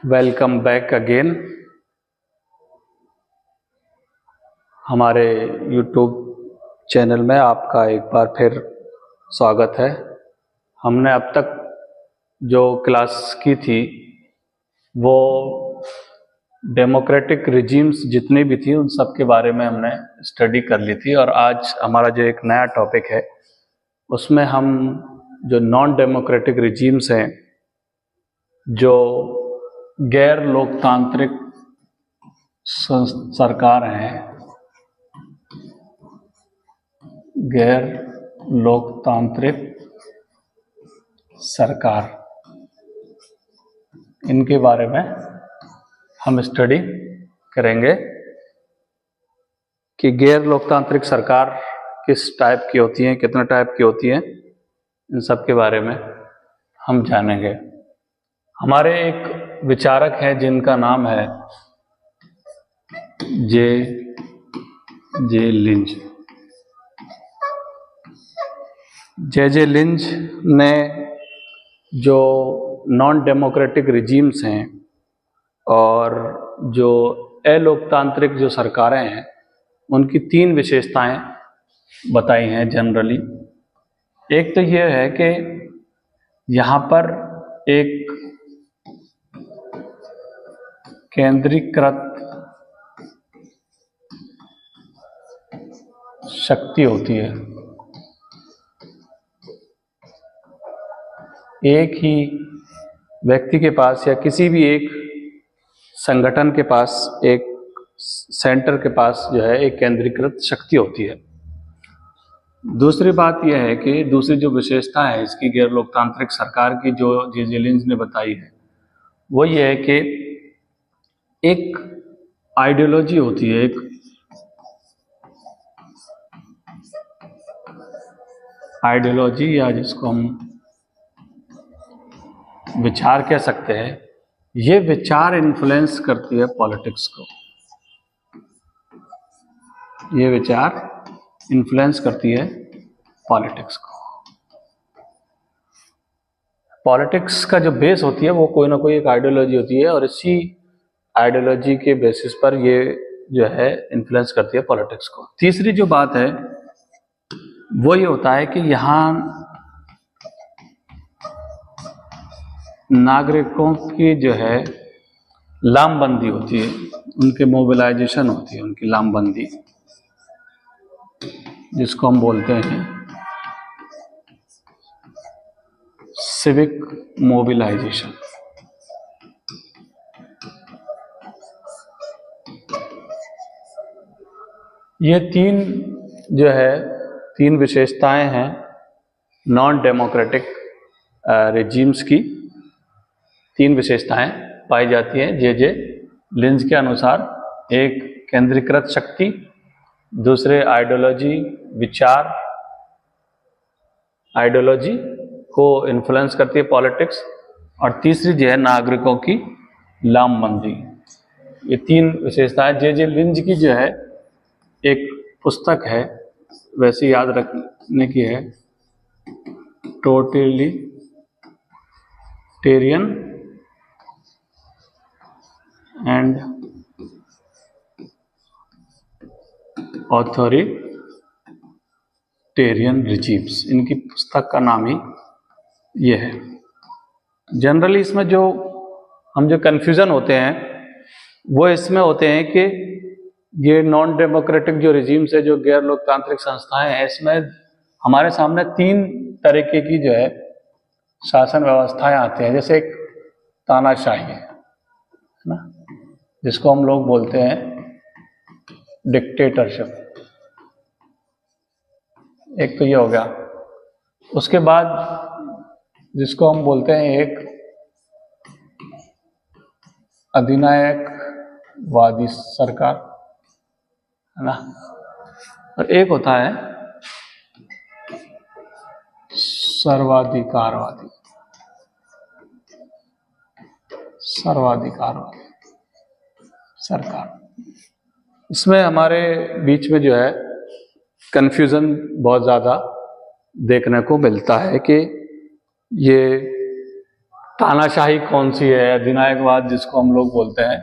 Welcome back again. हमारे YouTube channel में आपका एक बार फिर स्वागत है। हमने अब तक जो क्लास की थी वो डेमोक्रेटिक रिजीम्स जितनी भी थी उन सब के बारे में हमने स्टडी कर ली थी, और आज हमारा जो एक नया टॉपिक है उसमें हम जो नॉन डेमोक्रेटिक रिजीम्स हैं, जो गैर लोकतांत्रिक सरकार हैं, गैर लोकतांत्रिक सरकार, इनके बारे में हम स्टडी करेंगे कि गैर लोकतांत्रिक सरकार किस टाइप की होती हैं, कितने टाइप की होती हैं, इन सब के बारे में हम जानेंगे। हमारे एक विचारक हैं जिनका नाम है जे लिंच। जे लिंच ने जो नॉन डेमोक्रेटिक रिजीम्स हैं और जो अलोकतांत्रिक जो सरकारें हैं उनकी तीन विशेषताएं बताई हैं जनरली। एक तो ये है कि यहाँ पर एक केंद्रीकृत शक्ति होती है, एक ही व्यक्ति के पास या किसी भी एक संगठन के पास, एक सेंटर के पास जो है एक केंद्रीकृत शक्ति होती है। दूसरी बात यह है कि दूसरी जो विशेषता है इसकी गैर लोकतांत्रिक सरकार की, जो जे लिंच ने बताई है, वो ये है कि एक आइडियोलॉजी होती है, एक आइडियोलॉजी या जिसको हम विचार कह सकते हैं, ये विचार इन्फ्लुएंस करती है पॉलिटिक्स को। ये विचार इन्फ्लुएंस करती है पॉलिटिक्स को। पॉलिटिक्स का जो बेस होती है वो कोई ना कोई एक आइडियोलॉजी होती है, और इसी आइडियोलॉजी के बेसिस पर ये जो है इन्फ्लुएंस करती है पॉलिटिक्स को। तीसरी जो बात है वो ये होता है कि यहाँ नागरिकों की जो है लामबंदी होती है, उनके मोबिलाइजेशन होती है, उनकी लामबंदी, जिसको हम बोलते हैं सिविक मोबिलाइजेशन। ये तीन जो है तीन विशेषताएं हैं नॉन डेमोक्रेटिक रिजीम्स की। तीन विशेषताएं पाई जाती हैं जे लिंच के अनुसार। एक केंद्रीकृत शक्ति, दूसरे आइडियोलॉजी, विचार, आइडियोलॉजी को इन्फ्लुएंस करती है पॉलिटिक्स, और तीसरी जो है नागरिकों की लामबंदी। ये तीन विशेषताएं जे लिंच की जो है एक पुस्तक है, वैसे याद रखने की है, टोटलिटेरियन एंड ऑथोरिटेरियन रिजीम्स, इनकी पुस्तक का नाम ही ये है। जनरली इसमें जो कन्फ्यूजन होते हैं वो इसमें होते हैं कि ये नॉन डेमोक्रेटिक जो रिजीम्स है, जो गैर लोकतांत्रिक संस्थाएं हैं, इसमें हमारे सामने तीन तरीके की जो है शासन व्यवस्थाएं आती हैं। जैसे एक तानाशाही है ना, जिसको हम लोग बोलते हैं डिक्टेटरशिप, एक तो ये हो गया। उसके बाद जिसको हम बोलते हैं एक अधिनायकवादी सरकार, है ना, और एक होता है सर्वाधिकारवादी सरकार। इसमें हमारे बीच में जो है कन्फ्यूजन बहुत ज़्यादा देखने को मिलता है कि ये तानाशाही कौन सी है, अधिनायकवाद जिसको हम लोग बोलते हैं,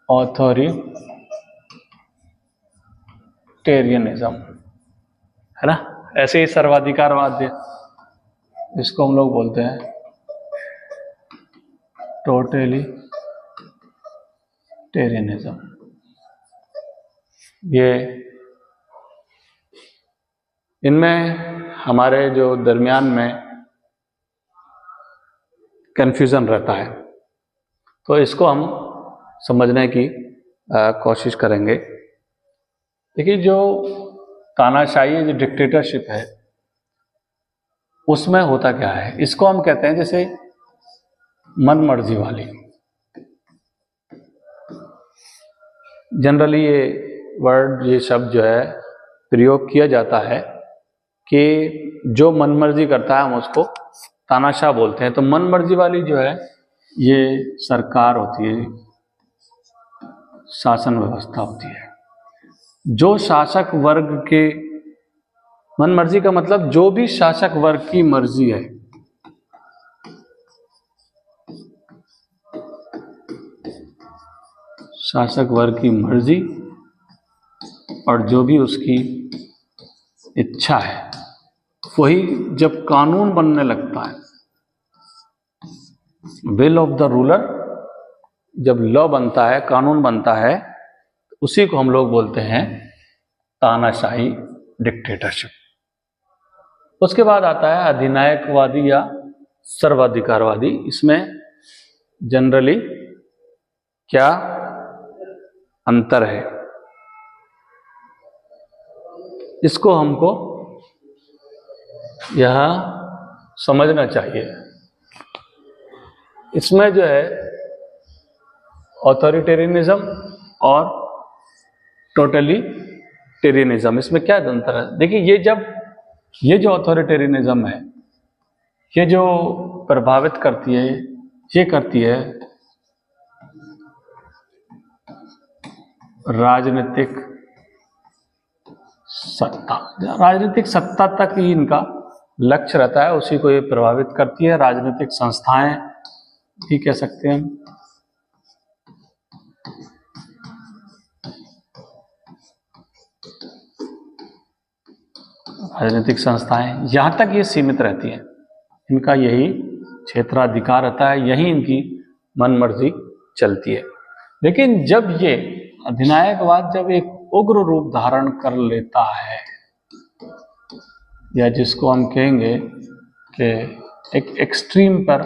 ऑथोरिटेरियनिज्म, है ना। ऐसे ही सर्वाधिकारवाद इसको हम लोग बोलते हैं टोटलिटेरियनिज्म। ये इनमें हमारे जो दरमियान में कंफ्यूजन रहता है, तो इसको हम समझने की कोशिश करेंगे। देखिए, जो तानाशाही जो डिक्टेटरशिप है उसमें होता क्या है, इसको हम कहते हैं जैसे मन मर्जी वाली। जनरली ये वर्ड, ये शब्द जो है प्रयोग किया जाता है कि जो मनमर्जी करता है हम उसको तानाशाह बोलते हैं। तो मनमर्जी वाली जो है ये सरकार होती है, शासन व्यवस्था होती है। जो शासक वर्ग के, मनमर्जी का मतलब जो भी शासक वर्ग की मर्जी है, शासक वर्ग की मर्जी और जो भी उसकी इच्छा है, वही जब कानून बनने लगता है, विल ऑफ द रूलर जब लॉ बनता है, कानून बनता है, उसी को हम लोग बोलते हैं तानाशाही डिक्टेटरशिप। उसके बाद आता है अधिनायकवादी या सर्वाधिकारवादी। इसमें जनरली क्या अंतर है, इसको हमको यहां समझना चाहिए। इसमें जो है ऑथोरिटेरियनिज्म और टोटलिटेरियनिज्म, इसमें क्या अंतर है। देखिए, ये जो ऑथोरिटेरियनिज्म है, ये जो प्रभावित करती है, ये करती है राजनीतिक सत्ता। राजनीतिक सत्ता तक ही इनका लक्ष्य रहता है, उसी को ये प्रभावित करती है। राजनीतिक संस्थाएं भी कह सकते हैं हम। राजनीतिक संस्थाएं यहां तक ये सीमित रहती हैं, इनका यही क्षेत्राधिकार रहता है, यही इनकी मनमर्जी चलती है। लेकिन जब ये अधिनायकवाद जब एक उग्र रूप धारण कर लेता है, या जिसको हम कहेंगे कि एक एक्सट्रीम पर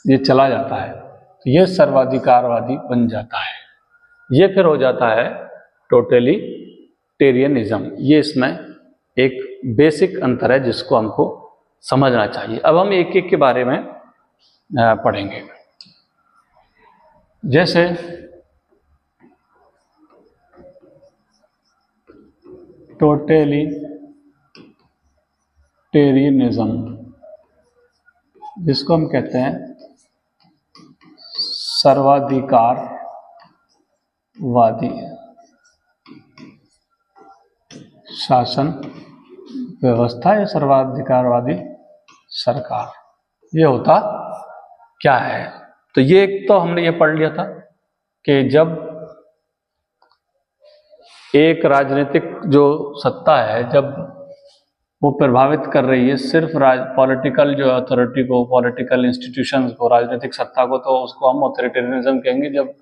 ये चला जाता है, तो ये सर्वाधिकारवादी बन जाता है। ये फिर हो जाता है टोटलिटेरियनिज्म। ये इसमें एक बेसिक अंतर है जिसको हमको समझना चाहिए। अब हम एक एक के बारे में पढ़ेंगे। जैसे टोटलिटेरियनिज्म, जिसको हम कहते हैं सर्वाधिकारवादी शासन व्यवस्था या सर्वाधिकारवादी सरकार। ये होता क्या है, तो ये एक तो हमने ये पढ़ लिया था कि जब एक राजनीतिक जो सत्ता है, जब वो प्रभावित कर रही है सिर्फ पॉलिटिकल जो अथॉरिटी को, पॉलिटिकल इंस्टीट्यूशंस को, राजनीतिक सत्ता को, तो उसको हम ऑथोरिटेरियनिज्म कहेंगे। जब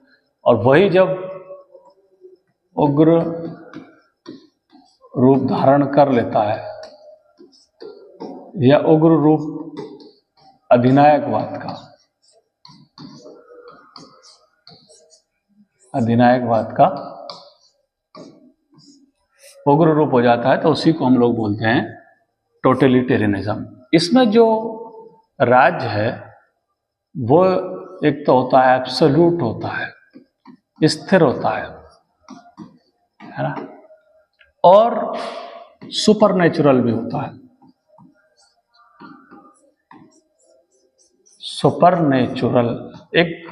और वही जब उग्र रूप धारण कर लेता है, या उग्र रूप अधिनायकवाद का उग्र रूप हो जाता है, तो उसी को हम लोग बोलते हैं टोटलिटेरियनिज्म। इसमें जो राज्य है वो एक तो होता है एब्सोल्यूट, होता है स्थिर होता है ना, और सुपरनेचुरल भी होता है। सुपरनेचुरल एक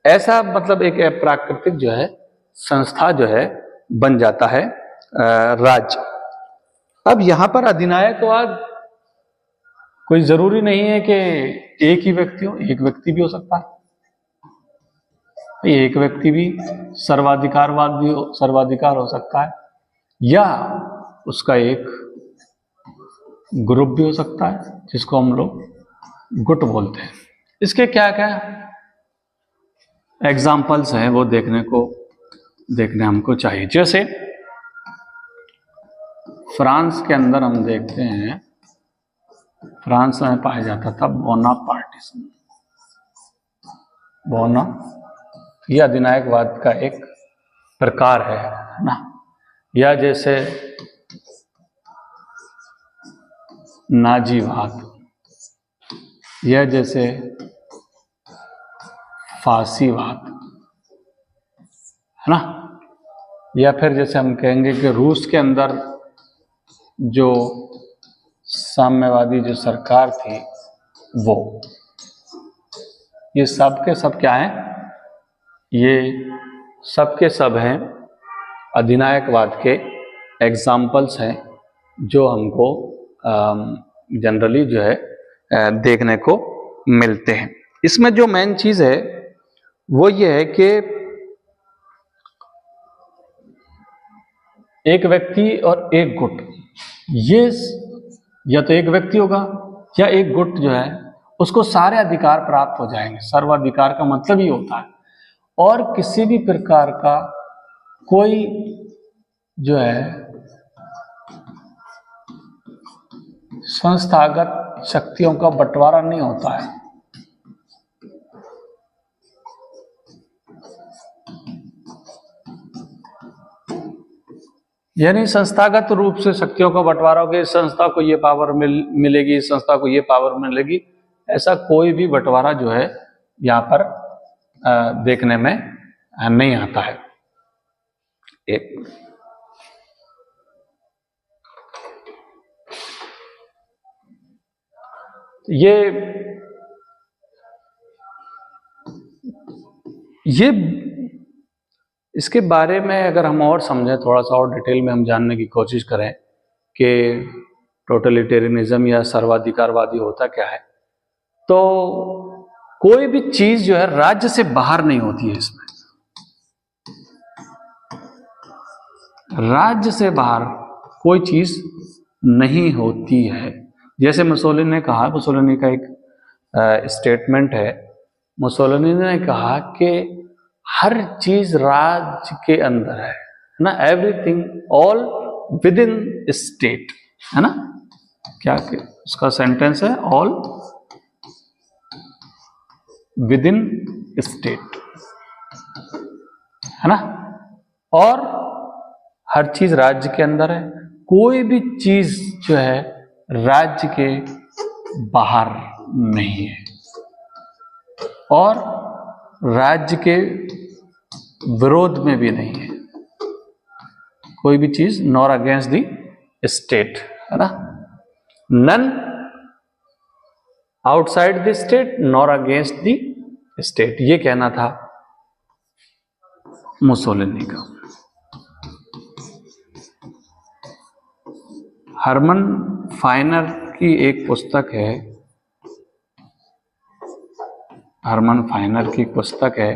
ऐसा मतलब एक प्राकृतिक जो है संस्था जो है बन जाता है राज्य। अब यहां पर अधिनायकवाद कोई जरूरी नहीं है कि एक ही व्यक्ति हो, एक व्यक्ति भी हो सकता है, एक व्यक्ति भी सर्वाधिकारवाद भी हो, सर्वाधिकार हो सकता है, या उसका एक ग्रुप भी हो सकता है जिसको हम लोग गुट बोलते हैं। इसके क्या क्या एग्जाम्पल्स हैं वो देखने हमको चाहिए। जैसे फ्रांस के अंदर हम देखते हैं, फ्रांस में पाया जाता था बोनापार्टिज्म। बोना यह अधिनायकवाद का एक प्रकार है ना। या जैसे नाजीवाद, या जैसे फांसीवाद, है ना। या फिर जैसे हम कहेंगे कि रूस के अंदर जो साम्यवादी जो सरकार थी वो, ये सब के सब क्या हैं, ये सब के सब हैं अधिनायकवाद के एग्जाम्पल्स हैं जो हमको जनरली जो है देखने को मिलते हैं। इसमें जो मेन चीज है वो ये है कि एक व्यक्ति और एक गुट, ये या तो एक व्यक्ति होगा या एक गुट जो है उसको सारे अधिकार प्राप्त हो जाएंगे। सर्वाधिकार का मतलब ही होता है, और किसी भी प्रकार का कोई जो है संस्थागत शक्तियों का बंटवारा नहीं होता है। यानी संस्थागत रूप से शक्तियों का बंटवारा हो गया, इस संस्था को ये पावर मिलेगी, इस संस्था को ये पावर मिलेगी, ऐसा कोई भी बंटवारा जो है यहाँ पर देखने में नहीं आता है। एक ये इसके बारे में अगर हम और समझें, थोड़ा सा और डिटेल में हम जानने की कोशिश करें कि टोटलिटेरियनिज्म या सर्वाधिकारवादी होता क्या है, तो कोई भी चीज जो है राज्य से बाहर नहीं होती है। इसमें राज्य से बाहर कोई चीज नहीं होती है। जैसे मुसोलिनी ने कहा, मुसोलिनी का एक स्टेटमेंट है, मुसोलिनी ने कहा कि हर चीज राज्य के अंदर है ना, everything all with in state, है ना। क्या उसका सेंटेंस है, ऑल विद इन स्टेट, है ना। और हर चीज राज्य के अंदर है, कोई भी चीज जो है राज्य के बाहर नहीं है, और राज्य के विरोध में भी नहीं है। कोई भी चीज नॉर अगेंस्ट द स्टेट, है ना। None outside the state nor against the state, ये कहना था मुसोलिनी का। हरमन फाइनर की एक पुस्तक है, हरमन फाइनर की पुस्तक है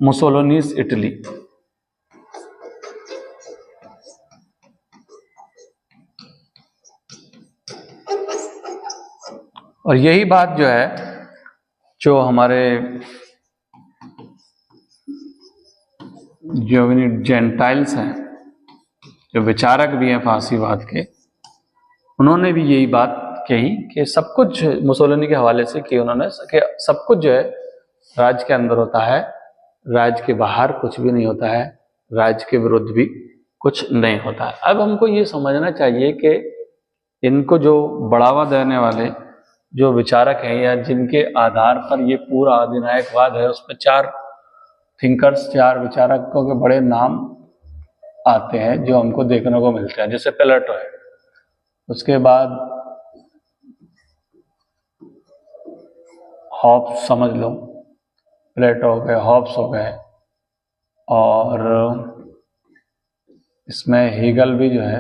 मुसोलिनीज इटली। और यही बात जो है, जो हमारे जोविनी जेंटाइल्स हैं, जो विचारक भी हैं फांसीवाद के, उन्होंने भी यही बात कही कि सब कुछ मुसोलिनी के हवाले से कि उन्होंने कि सब कुछ जो है राज्य के अंदर होता है, राज्य के बाहर कुछ भी नहीं होता है, राज्य के विरुद्ध भी कुछ नहीं होता है। अब हमको ये समझना चाहिए कि इनको जो बढ़ावा देने वाले जो विचारक हैं, या जिनके आधार पर ये पूरा अधिनायकवाद है, उसमें 4 थिंकर्स, 4 विचारकों के बड़े नाम आते हैं जो हमको देखने को मिलते हैं। जैसे प्लेटो है, उसके बाद हॉब्स समझ लो, प्लेटो हो गए, हॉब्स हो गए, और इसमें हीगल भी जो है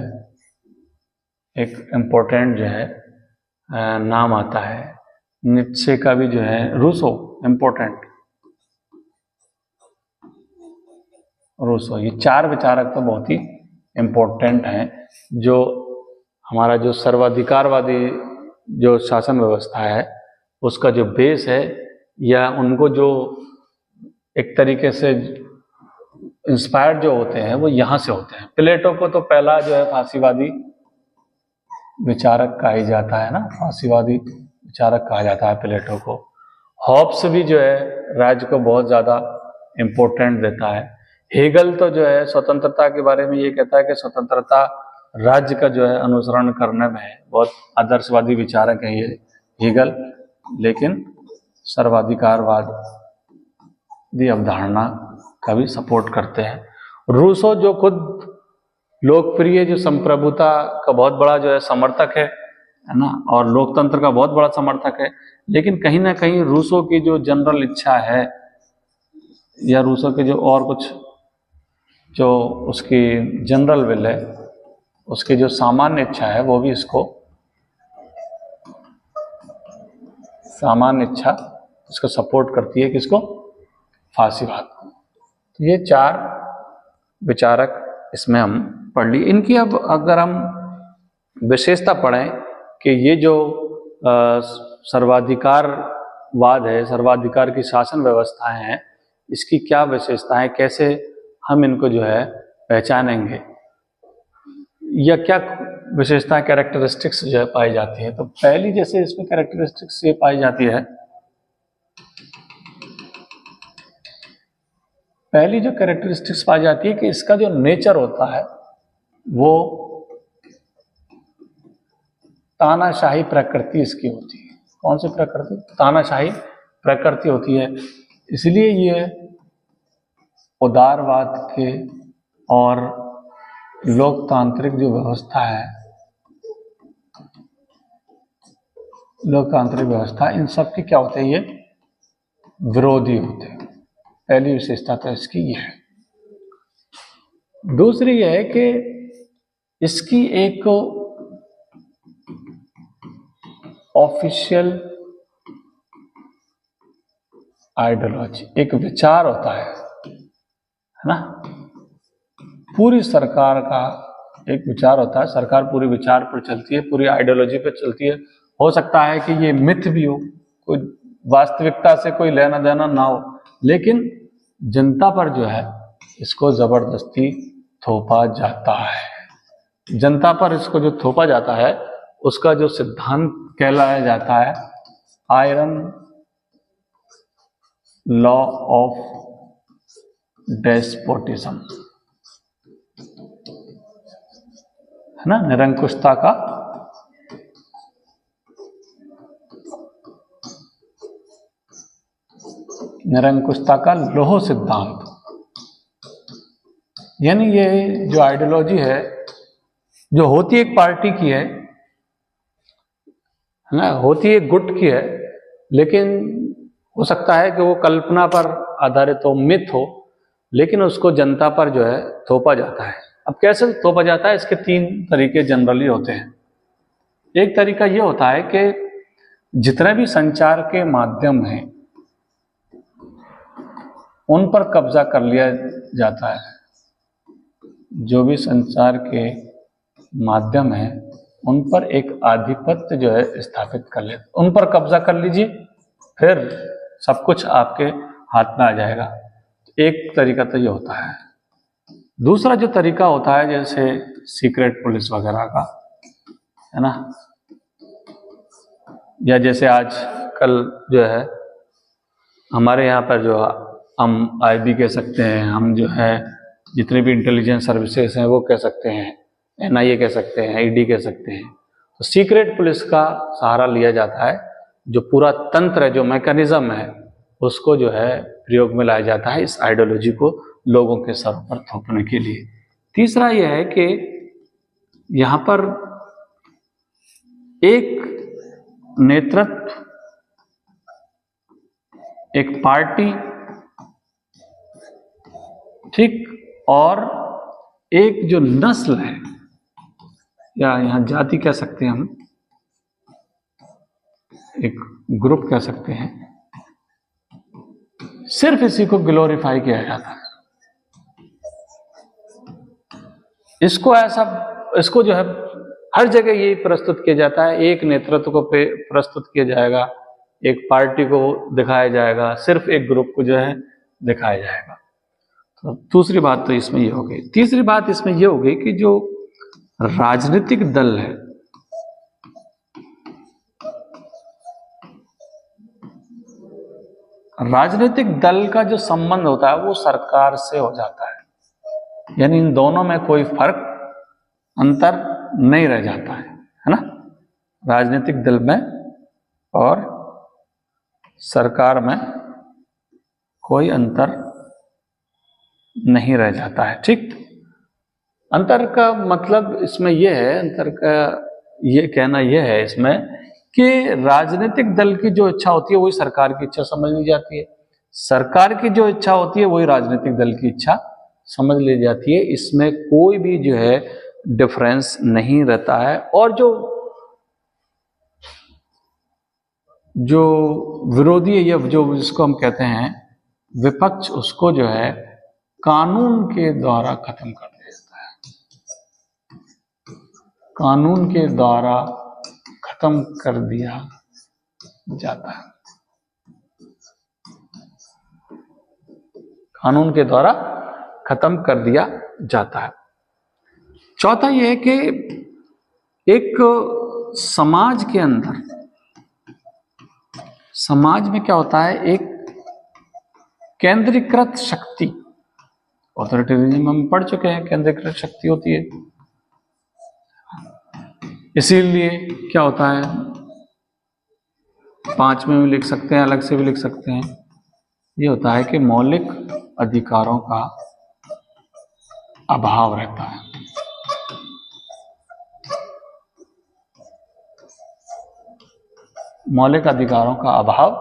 एक इम्पोर्टेंट जो है नाम आता है, नीत्शे का भी जो है, रूसो इम्पोर्टेंट, रूसो, ये चार विचारक तो बहुत ही इम्पोर्टेंट हैं, जो हमारा जो सर्वाधिकारवादी जो शासन व्यवस्था है उसका जो बेस है, या उनको जो एक तरीके से इंस्पायर्ड जो होते हैं वो यहाँ से होते हैं। प्लेटो को तो पहला जो है फांसीवादी विचारक कहा जाता है ना, फांसीवादी विचारक कहा जाता है प्लेटो को। हॉब्स भी जो है राज्य को बहुत ज़्यादा इम्पोर्टेंट देता है। हेगल तो जो है स्वतंत्रता के बारे में ये कहता है कि स्वतंत्रता राज्य का जो है अनुसरण करने में है, बहुत आदर्शवादी विचारक है ये हेगल, लेकिन सर्वाधिकारवाद की अवधारणा का भी सपोर्ट करते हैं। रूसो जो खुद लोकप्रिय जो संप्रभुता का बहुत बड़ा जो है समर्थक है ना, और लोकतंत्र का बहुत बड़ा समर्थक है, लेकिन कहीं ना कहीं रूसो की जो जनरल इच्छा है, या रूसो के जो और कुछ जो उसकी जनरल विल है, उसकी जो सामान्य इच्छा है, वो भी इसको सामान्य इच्छा इसको सपोर्ट करती है, किसको, फांसीवाद को। तो ये चार विचारक इसमें हम पढ़ लिए। इनकी अब अगर हम विशेषता पढ़ें कि ये जो सर्वाधिकारवाद है, सर्वाधिकार की शासन व्यवस्थाएं हैं, इसकी क्या विशेषताएं, कैसे हम इनको जो है पहचानेंगे, या क्या विशेषताएं कैरेक्टरिस्टिक्स जो है पाई जाती है। तो पहली जैसे इसमें कैरेक्टरिस्टिक्स ये पाई जाती है, पहली जो कैरेक्टरिस्टिक्स पाई जाती है कि इसका जो नेचर होता है वो तानाशाही प्रकृति इसकी होती है। कौन सी प्रकृति? तानाशाही प्रकृति होती है। इसलिए ये उदारवाद के और लोकतांत्रिक जो व्यवस्था है, लोकतांत्रिक व्यवस्था, इन सब की क्या होते हैं, ये विरोधी होते हैं। पहली विशेषता तो इसकी ये है। दूसरी ये है कि इसकी एक ऑफिशियल आइडियोलॉजी, एक विचार होता है ना, पूरी सरकार का एक विचार होता है, सरकार पूरी विचार पर चलती है, पूरी आइडियोलॉजी पर चलती है। हो सकता है कि ये मिथ भी हो, कोई वास्तविकता से कोई लेना देना ना हो, लेकिन जनता पर जो है इसको जबरदस्ती थोपा जाता है। जनता पर इसको जो थोपा जाता है उसका जो सिद्धांत कहलाया जाता है आयरन लॉ ऑफ डेस्पोटिज्म, है ना, निरंकुशता का लोह सिद्धांत। यानी ये जो आइडियोलॉजी है जो होती एक पार्टी की है ना, होती एक गुट की है, लेकिन हो सकता है कि वो कल्पना पर आधारित हो, मिथ हो, लेकिन उसको जनता पर जो है थोपा जाता है। अब कैसे थोपा जाता है, इसके तीन तरीके जनरली होते हैं। एक तरीका ये होता है कि जितने भी संचार के माध्यम हैं उन पर कब्जा कर लिया जाता है। जो भी संचार के माध्यम है उन पर एक आधिपत्य जो है स्थापित कर ले, उन पर कब्जा कर लीजिए, फिर सब कुछ आपके हाथ में आ जाएगा। एक तरीका तो ये होता है। दूसरा जो तरीका होता है, जैसे सीक्रेट पुलिस वगैरह का, है ना, या जैसे आज कल जो है हमारे यहाँ पर जो हम आईबी कह सकते हैं, हम जो है जितने भी इंटेलिजेंस सर्विसेज हैं वो कह सकते हैं, एनआईए कह सकते हैं, ईडी कह सकते हैं। तो सीक्रेट पुलिस का सहारा लिया जाता है। जो पूरा तंत्र है, जो मैकेनिज्म है, उसको जो है प्रयोग में लाया जाता है इस आइडियोलॉजी को लोगों के सर पर थोपने के लिए। तीसरा यह है कि यहाँ पर एक नेतृत्व, एक पार्टी, ठीक, और एक जो नस्ल है या यहाँ जाति कह सकते हैं हम, एक ग्रुप कह सकते हैं, सिर्फ इसी को ग्लोरीफाई किया जाता है। इसको जो है हर जगह यही प्रस्तुत किया जाता है, एक नेतृत्व को प्रस्तुत किया जाएगा, एक पार्टी को दिखाया जाएगा, सिर्फ एक ग्रुप को जो है दिखाया जाएगा। तो दूसरी बात तो इसमें ये हो गई। तीसरी बात इसमें ये हो गई कि जो राजनीतिक दल है, राजनीतिक दल का जो संबंध होता है वो सरकार से हो जाता है, यानी इन दोनों में कोई फर्क अंतर नहीं रह जाता है ना, राजनीतिक दल में और सरकार में कोई अंतर नहीं रह जाता है। ठीक, अंतर का मतलब इसमें यह है, अंतर का ये कहना यह है इसमें कि राजनीतिक दल की जो इच्छा होती है वही सरकार की इच्छा समझ ली जाती है, सरकार की जो इच्छा होती है वही राजनीतिक दल की इच्छा समझ ली जाती है। इसमें कोई भी जो है डिफरेंस नहीं रहता है। और जो विरोधी है या जो जिसको हम कहते हैं विपक्ष, उसको जो है कानून के द्वारा खत्म कर दिया जाता है, कानून के द्वारा खत्म कर दिया जाता है, कानून के द्वारा खत्म कर दिया जाता है। चौथा यह है कि एक समाज के अंदर, समाज में क्या होता है, एक केंद्रीकृत शक्ति, ऑथोरिटेरिज्म हम पढ़ चुके हैं, केंद्रीकृत शक्ति होती है। इसीलिए क्या होता है, 5 में भी लिख सकते हैं, अलग से भी लिख सकते हैं, ये होता है कि मौलिक अधिकारों का अभाव रहता है। मौलिक अधिकारों का अभाव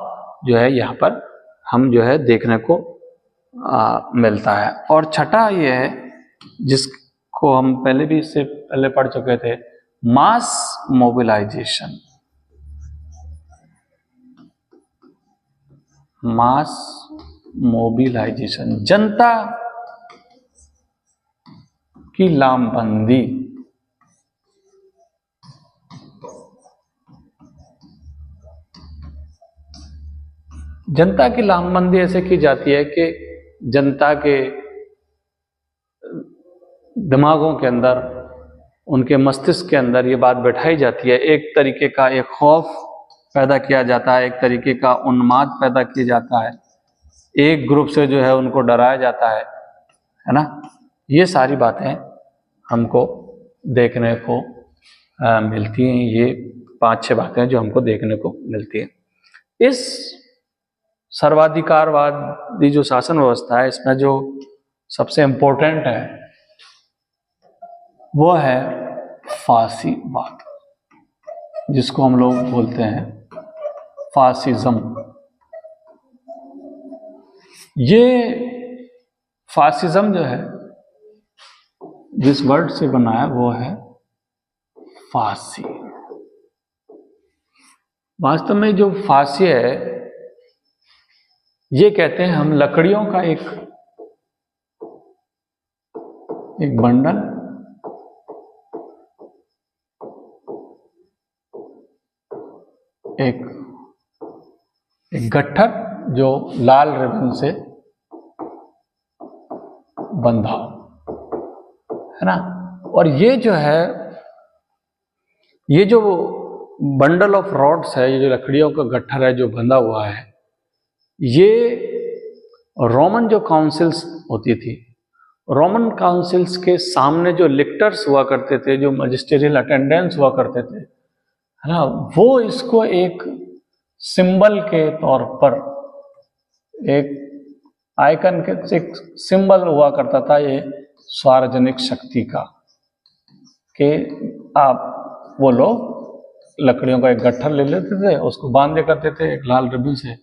जो है यहाँ पर हम जो है देखने को मिलता है। और छठा ये है जिसको हम पहले भी इससे पहले पढ़ चुके थे, मास मोबिलाइजेशन। मास मोबिलाइजेशन, जनता की लामबंदी। जनता की लामबंदी ऐसे की जाती है कि जनता के दिमागों के अंदर, उनके मस्तिष्क के अंदर ये बात बैठाई जाती है, एक तरीके का एक खौफ पैदा किया जाता है, एक तरीके का उन्माद पैदा किया जाता है, एक ग्रुप से जो है उनको डराया जाता है ना। ये सारी बातें हमको देखने को मिलती हैं। ये 5-6 बातें जो हमको देखने को मिलती हैं। इस सर्वाधिकारवादी जो शासन व्यवस्था है, इसमें जो सबसे इम्पोर्टेंट है वो है फासीवाद, जिसको हम लोग बोलते हैं फासिज्म। ये फासिज्म जो है जिस वर्ड से बना है वो है फांसी। वास्तव में जो फांसी है, ये कहते हैं हम लकड़ियों का एक बंडल, एक गट्ठर जो लाल रिबन से बंधा है ना। और ये जो है, ये जो बंडल ऑफ रॉड्स है, ये जो लकड़ियों का गट्ठर है जो बंधा हुआ है, ये रोमन जो काउंसिल्स होती थी, रोमन काउंसिल्स के सामने जो लिक्टर्स हुआ करते थे, जो मजिस्टेरियल अटेंडेंट्स हुआ करते थे, है ना, वो इसको एक सिंबल के तौर पर, एक आइकन के, एक सिंबल हुआ करता था ये सार्वजनिक शक्ति का, कि आप वो लोग लकड़ियों का एक गट्ठर ले लेते थे, उसको बांध दिया करते थे एक लाल रिबन से,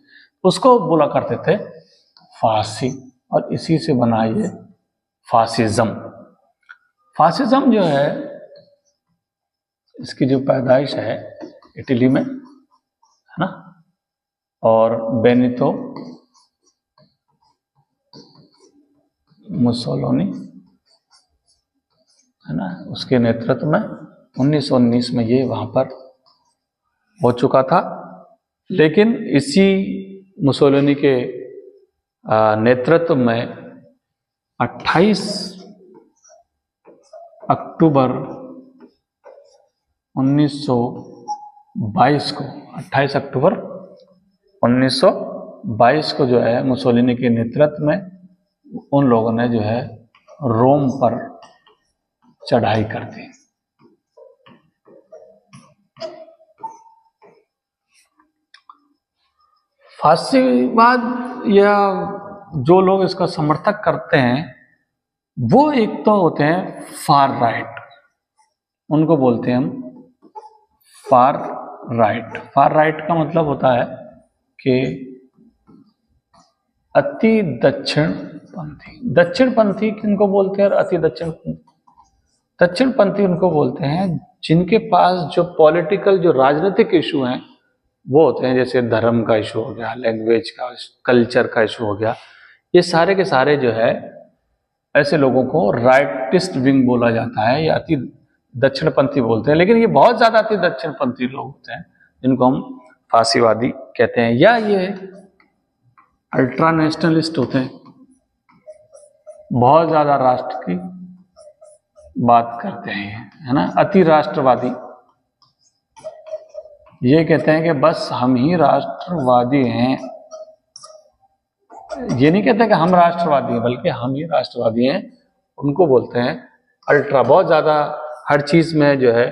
उसको बोला करते थे फांसी, और इसी से बना ये फासिज्म। फासिज्म जो है इसकी जो पैदाइश है इटली में, है ना, और बेनितो मुसोलिनी, है ना, उसके नेतृत्व में 1919 में ये वहां पर हो चुका था। लेकिन इसी मुसोलिनी के नेतृत्व में 28 अक्टूबर 1922 को 28 अक्टूबर 1922 को जो है मुसोलिनी के नेतृत्व में उन लोगों ने जो है रोम पर चढ़ाई कर दी। फासिवाद या जो लोग इसका समर्थक करते हैं वो एक तो होते हैं फार राइट, उनको बोलते हैं हम फार राइट। फार राइट का मतलब होता है कि अति दक्षिणपंथी। दक्षिणपंथी किनको बोलते हैं और अति दक्षिणपंथी उनको बोलते हैं जिनके पास जो पॉलिटिकल, जो राजनीतिक इशू हैं वो होते हैं, जैसे धर्म का इशू हो गया, लैंग्वेज का, कल्चर का इशू हो गया। ये सारे के सारे जो है ऐसे लोगों को राइटिस्ट विंग बोला जाता है या अति दक्षिणपंथी बोलते हैं। लेकिन ये बहुत ज्यादा अति दक्षिणपंथी लोग होते हैं जिनको हम फासीवादी कहते हैं, या ये अल्ट्रा नेशनलिस्ट होते हैं, बहुत ज्यादा राष्ट्र की बात करते हैं, है ना। अति राष्ट्रवादी ये कहते हैं कि बस हम ही राष्ट्रवादी हैं। ये नहीं कहते कि हम राष्ट्रवादी हैं, बल्कि हम ही राष्ट्रवादी हैं, उनको बोलते हैं अल्ट्रा। बहुत ज्यादा हर चीज में जो है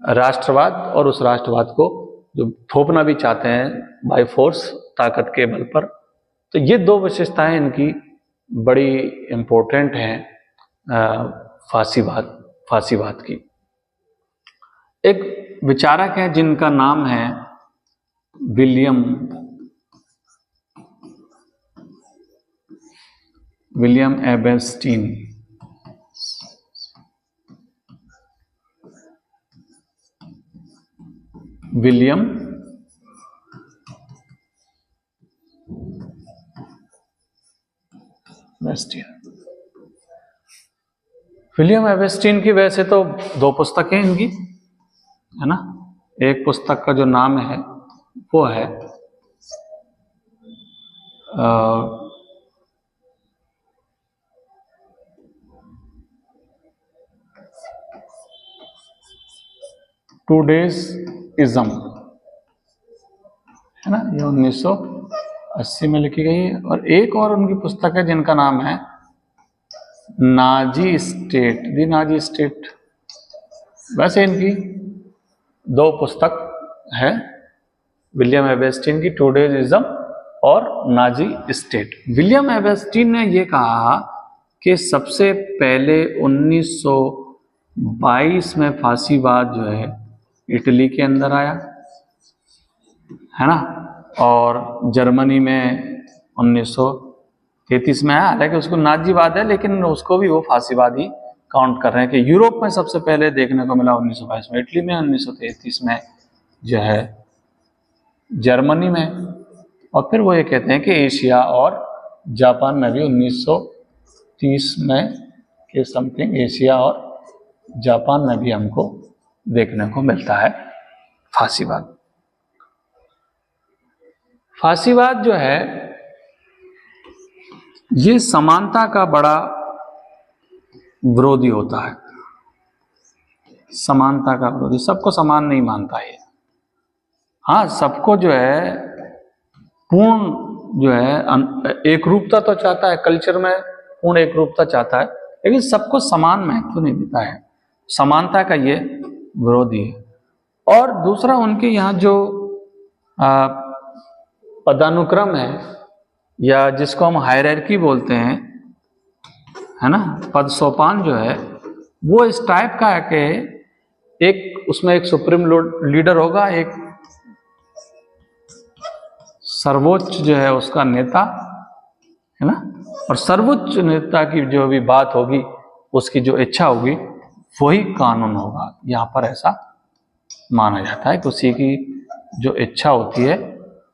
राष्ट्रवाद, और उस राष्ट्रवाद को जो थोपना भी चाहते हैं बाय फोर्स, ताकत के बल पर। तो ये दो विशेषताएं इनकी बड़ी इंपॉर्टेंट हैं फासीवाद की। एक विचारक हैं जिनका नाम है विलियम एबेस्टीन। विलियम एबेस्टीन की वैसे तो दो पुस्तकें इनकी, है ना। एक पुस्तक का जो नाम है वो है टुडेज इज्म, है ना, ये 1980 में लिखी गई है। और एक और उनकी पुस्तक है जिनका नाम है नाजी स्टेट, दी नाजी स्टेट। वैसे इनकी दो पुस्तक है विलियम एबेस्टीन की, टुडेज इज्म और नाजी स्टेट। विलियम एबेस्टीन ने यह कहा कि सबसे पहले 1922 में फासीवाद जो है इटली के अंदर आया, है ना, और जर्मनी में 1933 में आया। हालांकि उसको नाजीवाद है, लेकिन उसको भी वो फासीवाद ही काउंट कर रहे हैं कि यूरोप में सबसे पहले देखने को मिला 1922 में, इटली में 1933 में जो है जर्मनी में, और फिर वो ये कहते हैं कि एशिया और जापान में भी 1930 में के समथिंग एशिया और जापान में भी हमको देखने को मिलता है फासीवाद। फासीवाद जो है ये समानता का बड़ा विरोधी होता है। समानता का विरोधी, सबको समान नहीं मानता है। हाँ, सबको जो है पूर्ण जो है एक रूपता तो चाहता है, कल्चर में पूर्ण एक रूपता चाहता है, लेकिन सबको समान महत्व नहीं देता है। समानता का ये विरोधी है। और दूसरा, उनके यहाँ जो पदानुक्रम है, या जिसको हम हायरार्की बोलते हैं, है ना, पद सोपान जो है वो इस टाइप का है कि एक उसमें एक सुप्रीम लीडर होगा, एक सर्वोच्च जो है उसका नेता, है ना, और सर्वोच्च नेता की जो भी बात होगी उसकी जो इच्छा होगी वही कानून होगा। यहाँ पर ऐसा माना जाता है कि उसी की जो इच्छा होती है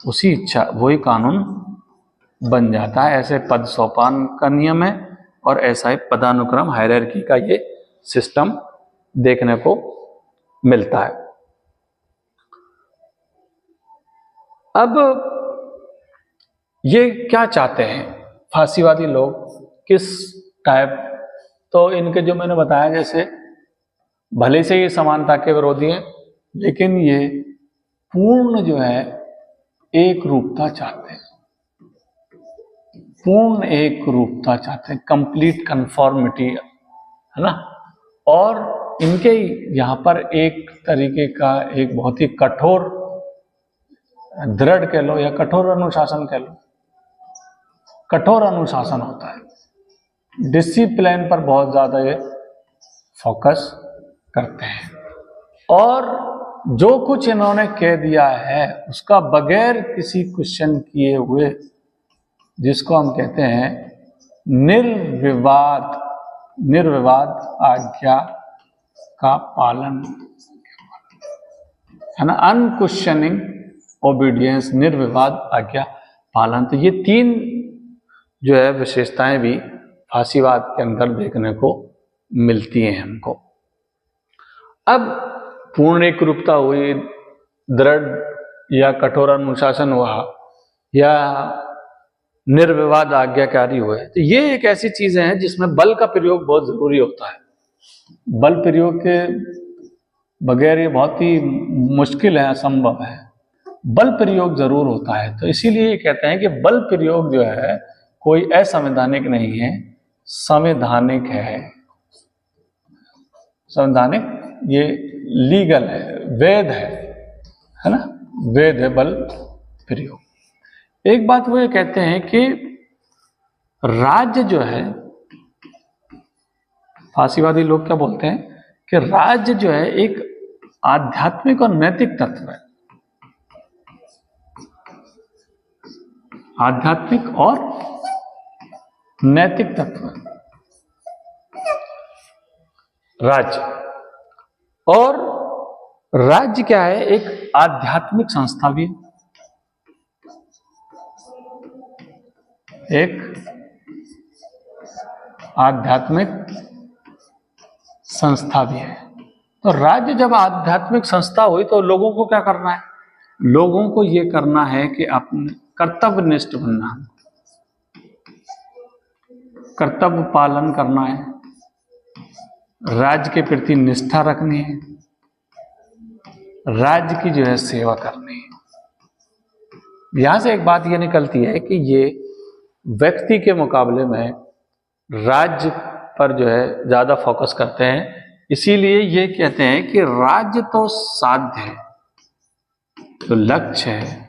उसी इच्छा वही कानून बन जाता है। ऐसे पद सोपान का नियम है और ऐसा ही पदानुक्रम हायरार्की का ये सिस्टम देखने को मिलता है। अब ये क्या चाहते हैं फांसीवादी लोग, किस टाइप? तो इनके जो मैंने बताया, जैसे भले से ये समानता के विरोधी हैं, लेकिन ये पूर्ण जो है एक रूपता चाहते हैं, पूर्ण एक रूपता चाहते हैं, कंप्लीट कंफॉर्मिटी, है ना। और इनके यहाँ पर एक तरीके का एक बहुत ही कठोर, दृढ़ कह लो या कठोर अनुशासन कह लो, कठोर अनुशासन होता है। डिसिप्लिन पर बहुत ज्यादा ये फोकस करते हैं और जो कुछ इन्होंने कह दिया है उसका बगैर किसी क्वेश्चन किए हुए, जिसको हम कहते हैं निर्विवाद आज्ञा का पालन, है ना, अनक्वेश्चनिंग ओबीडियंस, निर्विवाद आज्ञा पालन। तो ये तीन जो है विशेषताएं भी फांसीवाद के अंदर देखने को मिलती हैं हमको। अब पूर्ण एकरूपता हुई, दृढ़ या कठोर अनुशासन हुआ या निर्विवाद आज्ञाकारी हुए, तो ये एक ऐसी चीजें हैं जिसमें बल का प्रयोग बहुत जरूरी होता है। बल प्रयोग के बगैर ये बहुत ही मुश्किल है, असंभव है। बल प्रयोग जरूर होता है। तो इसीलिए ये कहते हैं कि बल प्रयोग जो है कोई असंवैधानिक नहीं है, संवैधानिक है। संवैधानिक ये लीगल है, वैध है ना, वैध है बल प्रयोग। एक बात वो ये कहते हैं कि राज्य जो है, फांसीवादी लोग क्या बोलते हैं कि राज्य जो है एक आध्यात्मिक और नैतिक तत्व है। आध्यात्मिक और नैतिक तत्व है राज्य। और राज्य क्या है, एक आध्यात्मिक संस्था भी है, एक आध्यात्मिक संस्था भी है। तो राज्य जब आध्यात्मिक संस्था हुई तो लोगों को क्या करना है? लोगों को यह करना है कि अपने कर्तव्यनिष्ठ बनना है, कर्तव्य पालन करना है, राज्य के प्रति निष्ठा रखनी है, राज्य की जो है सेवा करनी है। यहां से एक बात यह निकलती है कि ये व्यक्ति के मुकाबले में राज्य पर जो है ज्यादा फोकस करते हैं। इसीलिए ये कहते हैं कि राज्य तो साध्य है, जो लक्ष्य है,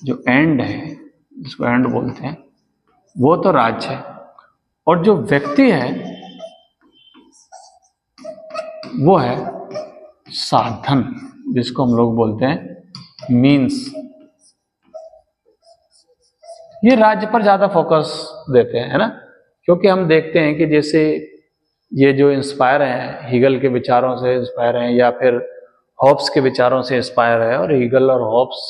जो एंड है, जिसको एंड बोलते हैं, वो तो राज्य है। और जो व्यक्ति है वो है साधन, जिसको हम लोग बोलते हैं मीन्स। ये राज्य पर ज्यादा फोकस देते हैं, है ना, क्योंकि हम देखते हैं कि जैसे ये जो इंस्पायर हैं, हीगल के विचारों से इंस्पायर हैं या फिर हॉब्स के विचारों से इंस्पायर है। और हीगल और हॉब्स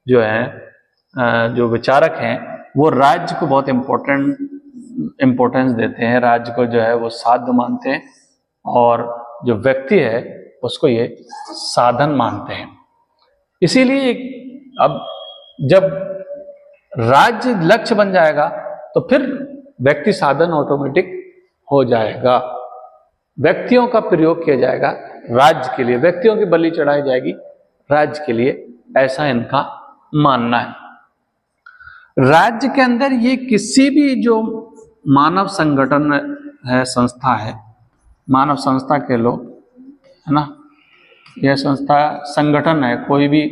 जो हैं, जो विचारक हैं, वो राज्य को बहुत इम्पोर्टेंस देते हैं, राज्य को जो है वो साध्य मानते हैं, और जो व्यक्ति है उसको ये साधन मानते हैं। इसीलिए अब जब राज्य लक्ष्य बन जाएगा तो फिर व्यक्ति साधन ऑटोमेटिक हो जाएगा। व्यक्तियों का प्रयोग किया जाएगा राज्य के लिए, व्यक्तियों की बलि चढ़ाई जाएगी राज्य के लिए, ऐसा इनका मानना है। राज्य के अंदर ये किसी भी जो मानव संगठन है, संस्था है, मानव संस्था कह लो, है ना, यह संस्था संगठन है, कोई भी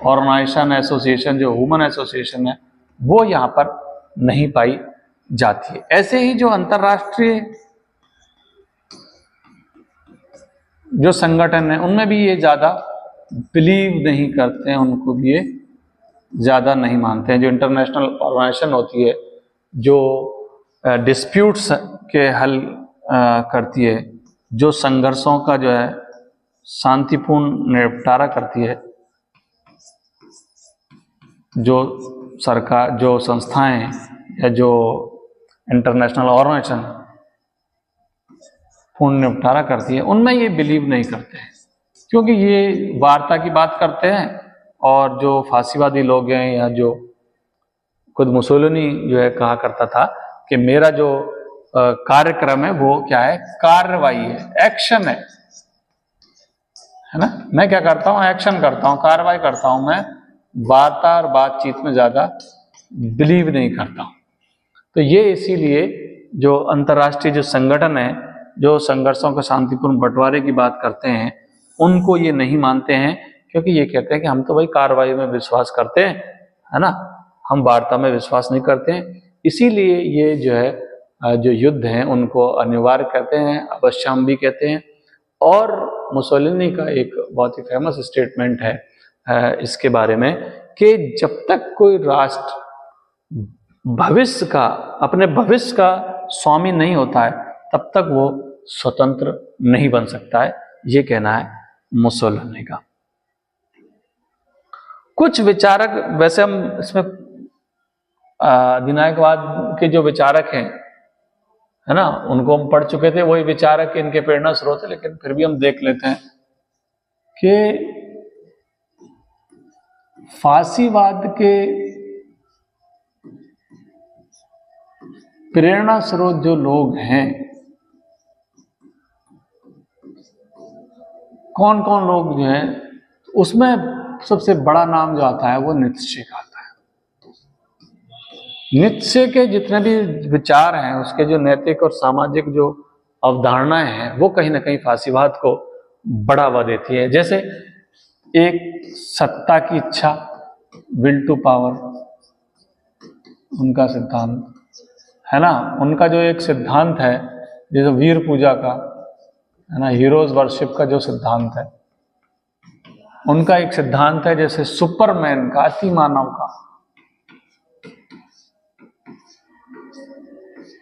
ऑर्गेनाइजेशन, एसोसिएशन, जो ह्यूमन एसोसिएशन है, वो यहाँ पर नहीं पाई जाती है। ऐसे ही जो अंतरराष्ट्रीय जो संगठन है उनमें भी ये ज्यादा बिलीव नहीं करते हैं, उनको भी ये ज्यादा नहीं मानते हैं। जो इंटरनेशनल ऑर्गेनाइजेशन होती है, जो डिस्प्यूट्स के हल करती है, जो संघर्षों का जो है शांतिपूर्ण निपटारा करती है, जो सरकार, जो संस्थाएं या जो इंटरनेशनल ऑर्गेनाइजेशन पूर्ण निपटारा करती है, उनमें ये बिलीव नहीं करते हैं, क्योंकि ये वार्ता की बात करते हैं। और जो फांसीवादी लोग हैं, या जो खुद मुसोलिनी जो है कहा करता था कि मेरा जो कार्यक्रम है वो क्या है, कार्रवाई है, एक्शन है ना। मैं क्या करता हूँ, एक्शन करता हूँ, कार्रवाई करता हूँ। मैं वार्ता और बातचीत में ज्यादा बिलीव नहीं करता हूँ। तो ये इसीलिए जो अंतर्राष्ट्रीय जो संगठन है, जो संघर्षों के शांतिपूर्ण बंटवारे की बात करते हैं, उनको ये नहीं मानते हैं, क्योंकि ये कहते हैं कि हम तो भाई कार्रवाई में विश्वास करते हैं, है ना, हम वार्ता में विश्वास नहीं करते हैं। इसीलिए ये जो है जो युद्ध हैं उनको अनिवार्य कहते हैं, अवश्यम भी कहते हैं। और मुसोलिनी का एक बहुत ही फेमस स्टेटमेंट है इसके बारे में कि जब तक कोई राष्ट्र भविष्य का, अपने भविष्य का स्वामी नहीं होता है, तब तक वो स्वतंत्र नहीं बन सकता है। ये कहना है मुसोलिनी का। कुछ विचारक, वैसे हम इसमें अधिनायकवाद के जो विचारक हैं, है ना, उनको हम पढ़ चुके थे, वही विचारक इनके प्रेरणा स्रोत है, लेकिन फिर भी हम देख लेते हैं कि फांसीवाद के प्रेरणा स्रोत जो लोग हैं, कौन कौन लोग जो हैं, उसमें सबसे बड़ा नाम जो आता है वो नीत्शे का आता है। नीत्शे के जितने भी विचार हैं, उसके जो नैतिक और सामाजिक जो अवधारणाएं हैं, वो कहीं ना कहीं फांसीवाद को बढ़ावा देती है। जैसे एक सत्ता की इच्छा, विल टू पावर, उनका सिद्धांत है ना। उनका जो एक सिद्धांत है, जैसे वीर पूजा का, है ना, हीरोज वर्शिप का जो सिद्धांत है, उनका एक सिद्धांत है जैसे सुपरमैन का, अति मानव का,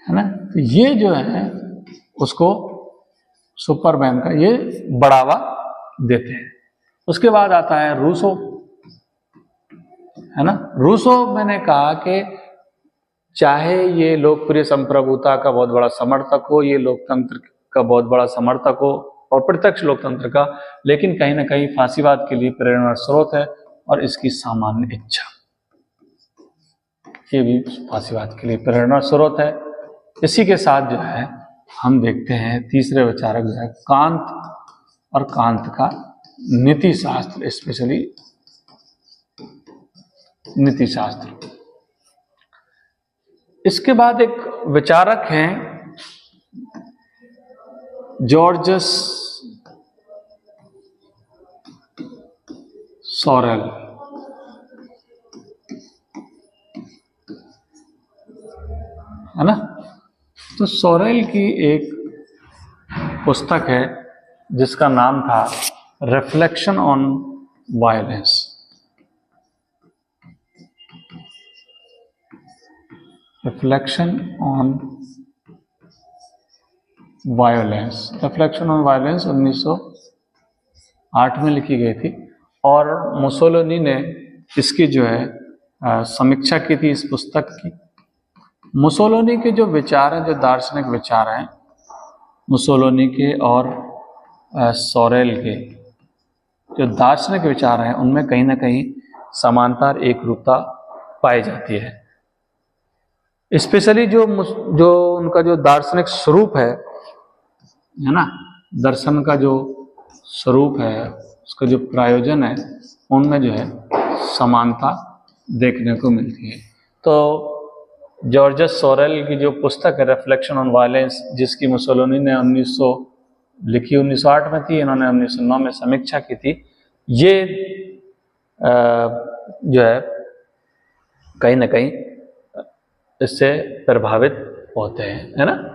है ना। तो ये जो है उसको सुपरमैन का ये बढ़ावा देते हैं। उसके बाद आता है रूसो, है ना। रूसो मैंने कहा कि चाहे ये लोकप्रिय संप्रभुता का बहुत बड़ा समर्थक हो, ये लोकतंत्र का बहुत बड़ा समर्थक हो और प्रत्यक्ष लोकतंत्र का, लेकिन कहीं ना कहीं फांसीवाद के लिए प्रेरणा स्रोत है और इसकी सामान्य इच्छा, ये भी फांसीवाद के लिए प्रेरणा स्रोत है। इसी के साथ जो है हम देखते हैं तीसरे विचारक जो है कांत, और कांत का नीति शास्त्र, स्पेशली नीति शास्त्र। इसके बाद एक विचारक हैं जॉर्जस सोरेल, है ना। तो सोरेल की एक पुस्तक है जिसका नाम था reflection on violence. Reflection on violence, reflection on violence 1908 में लिखी गई थी, और मुसोलिनी ने इसकी जो है समीक्षा की थी इस पुस्तक की। मुसोलिनी के जो विचार हैं, जो दार्शनिक विचार हैं मुसोलिनी के और सोरेल के, जो दार्शनिक विचार हैं, उनमें कहीं ना कहीं समानता, एक रूपता पाई जाती है। स्पेशली जो उनका जो दार्शनिक स्वरूप है ना, दर्शन का जो स्वरूप है, उसका जो प्रायोजन है, उनमें जो है समानता देखने को मिलती है। तो जॉर्जस सोरेल की जो पुस्तक है रिफ्लेक्शन ऑन वायलेंस, जिसकी मुसोलिनी ने 1908 में थी, इन्होंने 1909 में समीक्षा की थी, ये जो है कहीं ना कहीं इससे प्रभावित होते हैं, है ना।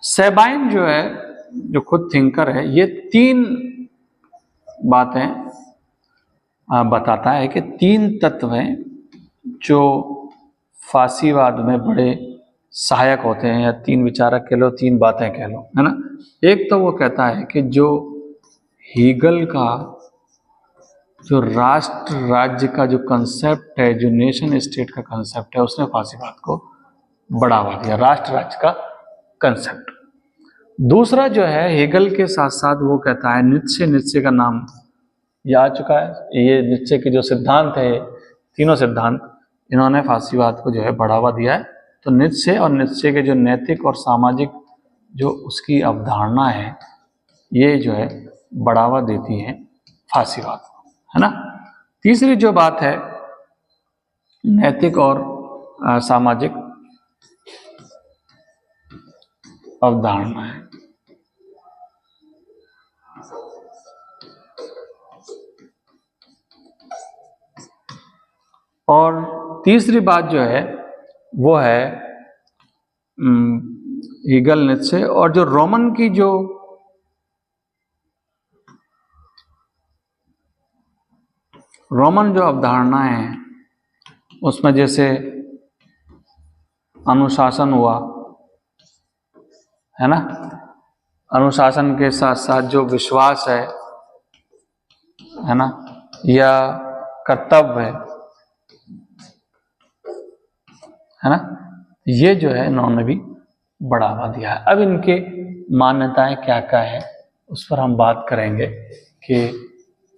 सेबाइन जो है, जो खुद थिंकर है, ये 3 बातें बताता है कि 3 तत्व हैं जो फांसीवाद में बड़े सहायक होते हैं, या 3 विचारक कह लो, 3 बातें कह लो, है ना। एक तो वो कहता है कि जो हीगल का जो राष्ट्र राज्य का जो कंसेप्ट है, जो नेशन स्टेट का कंसेप्ट है, उसने फासीवाद को बढ़ावा दिया, राष्ट्र राज्य का कंसेप्ट। दूसरा जो है, हेगल के साथ साथ वो कहता है, नीत्शे का नाम ये आ चुका है, ये नीत्शे के जो सिद्धांत है, तीनों सिद्धांत, इन्होंने फासीवाद को जो है बढ़ावा दिया है। तो नीत्शे और नीत्शे के जो नैतिक और सामाजिक जो उसकी अवधारणा है, ये जो है बढ़ावा देती है फासीवाद को, है ना। तीसरी जो बात है, नैतिक और सामाजिक अवधारणा है। और तीसरी बात जो है वो है हीगल, नीत्शे और जो रोमन की जो अवधारणाएं हैं, उसमें जैसे अनुशासन हुआ, है ना। अनुशासन के साथ साथ जो विश्वास है ना, या कर्तव्य है ना, ये जो है इन्होंने भी बढ़ावा दिया है। अब इनके मान्यताएं क्या क्या है, उस पर हम बात करेंगे कि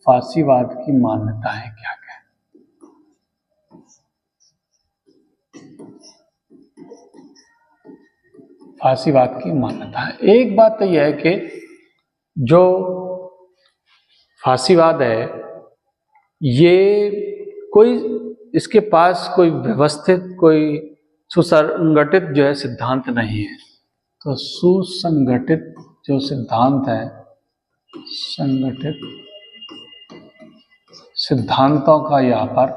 फासीवाद की मान्यताएं क्या क्या है। फासीवाद की मान्यता है, एक बात तो यह है कि जो फासीवाद है, ये कोई इसके पास कोई व्यवस्थित, कोई सुसंगठित जो है सिद्धांत नहीं है। तो सुसंगठित जो सिद्धांत है, संगठित सिद्धांतों का यहाँ पर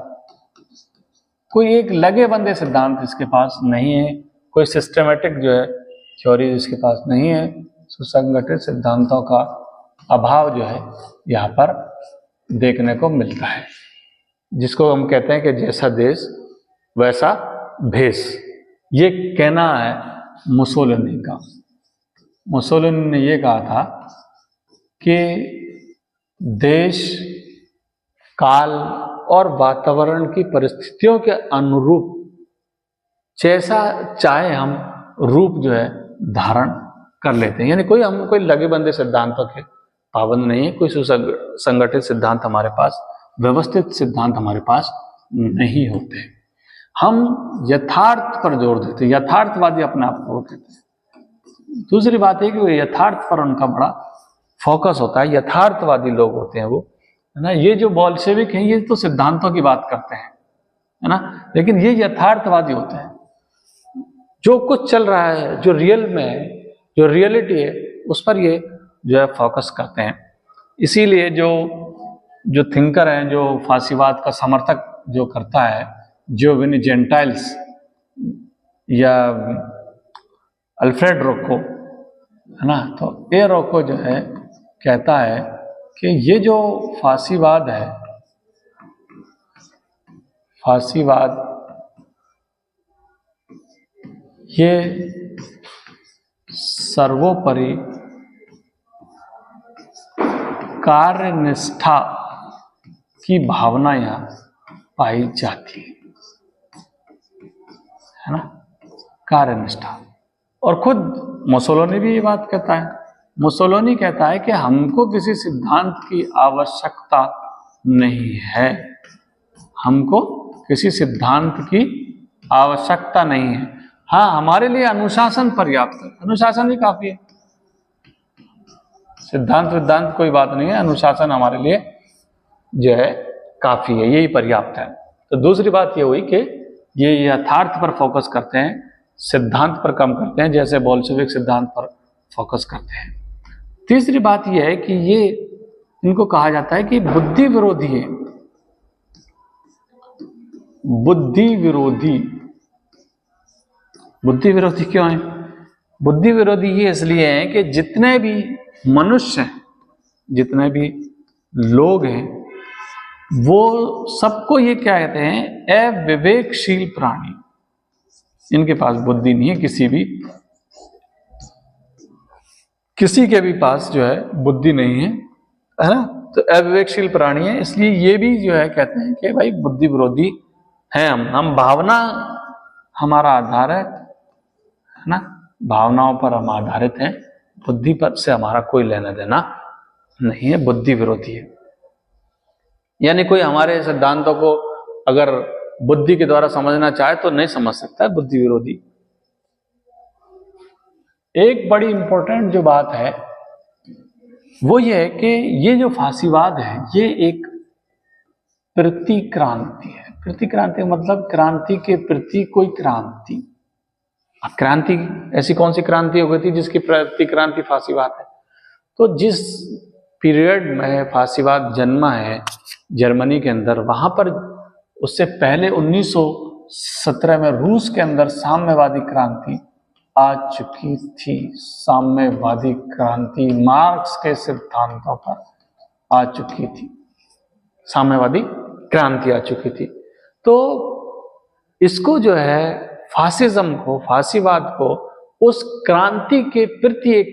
कोई एक लगे बंदे सिद्धांत इसके पास नहीं है, कोई सिस्टमेटिक जो है थ्योरी इसके पास नहीं है। सुसंगठित सिद्धांतों का अभाव जो है यहाँ पर देखने को मिलता है, जिसको हम कहते हैं कि जैसा देश वैसा भेष। ये कहना है मुसोलिनी का। मुसोलिनी ने ये कहा था कि देश, काल और वातावरण की परिस्थितियों के अनुरूप जैसा चाहे हम रूप जो है धारण कर लेते हैं। यानी कोई लगे बंदे सिद्धांतों के पाबंद नहीं है, कोई सुसंगठित सिद्धांत हमारे पास, व्यवस्थित सिद्धांत हमारे पास नहीं होते। हम यथार्थ पर जोर देते हैं, यथार्थवादी अपने आप को कहते हैं। दूसरी बात है कि यथार्थ पर उनका बड़ा फोकस होता है, यथार्थवादी लोग होते हैं वो, है ना। ये जो बोल्शेविक हैं, ये तो सिद्धांतों की बात करते हैं, है ना, लेकिन ये यथार्थवादी होते हैं। जो कुछ चल रहा है, जो रियल में है, जो रियलिटी है, उस पर ये जो है फोकस करते हैं। इसीलिए जो थिंकर हैं, जो फासीवाद का समर्थक जो करता है, जियोविनी जेंटाइल्स या अल्फ्रेड रोको, है ना, तो ये रोको जो है कहता है कि ये जो फासीवाद है, फासीवाद ये सर्वोपरि कार्यनिष्ठा की भावना यहाँ पाई जाती है ना, कार्यनिष्ठा। और खुद मुसोलिनी भी ये बात कहता है। मुसोलिनी कहता है कि हमको किसी सिद्धांत की आवश्यकता नहीं है, हमको किसी सिद्धांत की आवश्यकता नहीं है। हाँ, हमारे लिए अनुशासन पर्याप्त है, अनुशासन ही काफी है। सिद्धांत विद्धांत कोई बात नहीं है, अनुशासन हमारे लिए जो है काफी है, यही पर्याप्त है। तो दूसरी बात ये हुई कि ये यथार्थ पर फोकस करते हैं, सिद्धांत पर कम करते हैं, जैसे बोल्शेविक सिद्धांत पर फोकस करते हैं। तीसरी बात यह है कि ये इनको कहा जाता है कि बुद्धि विरोधी है। बुद्धि विरोधी, बुद्धि विरोधी क्यों है? बुद्धि विरोधी ये इसलिए है कि जितने भी मनुष्य हैं, जितने भी लोग हैं, वो सबको ये क्या कहते हैं, अविवेकशील प्राणी। इनके पास बुद्धि नहीं है, किसी के भी पास जो है बुद्धि नहीं है ना। तो अविवेकशील प्राणी है, इसलिए ये भी जो है कहते हैं कि भाई बुद्धि विरोधी है। हम भावना हमारा आधार है ना, भावनाओं पर हम आधारित हैं, बुद्धि पर से हमारा कोई लेना देना नहीं है, बुद्धि विरोधी है। यानी कोई हमारे सिद्धांतों को अगर बुद्धि के द्वारा समझना चाहे तो नहीं समझ सकता है, बुद्धि विरोधी। एक बड़ी इंपॉर्टेंट जो बात है वो ये है कि ये जो फांसीवाद है ये एक प्रतिक्रांति है। प्रतिक्रांति मतलब क्रांति के प्रति कोई क्रांति। क्रांति ऐसी कौन सी क्रांति हो गई थी जिसकी प्रतिक्रांति फांसीवाद है? तो जिस पीरियड में फांसीवाद जन्मा है जर्मनी के अंदर, वहां पर उससे पहले 1917 में रूस के अंदर साम्यवादी क्रांति आ चुकी थी। साम्यवादी क्रांति मार्क्स के सिद्धांतों पर आ चुकी थी, साम्यवादी क्रांति आ चुकी थी। तो इसको जो है फासिज्म को, फांसीवाद को उस क्रांति के प्रति एक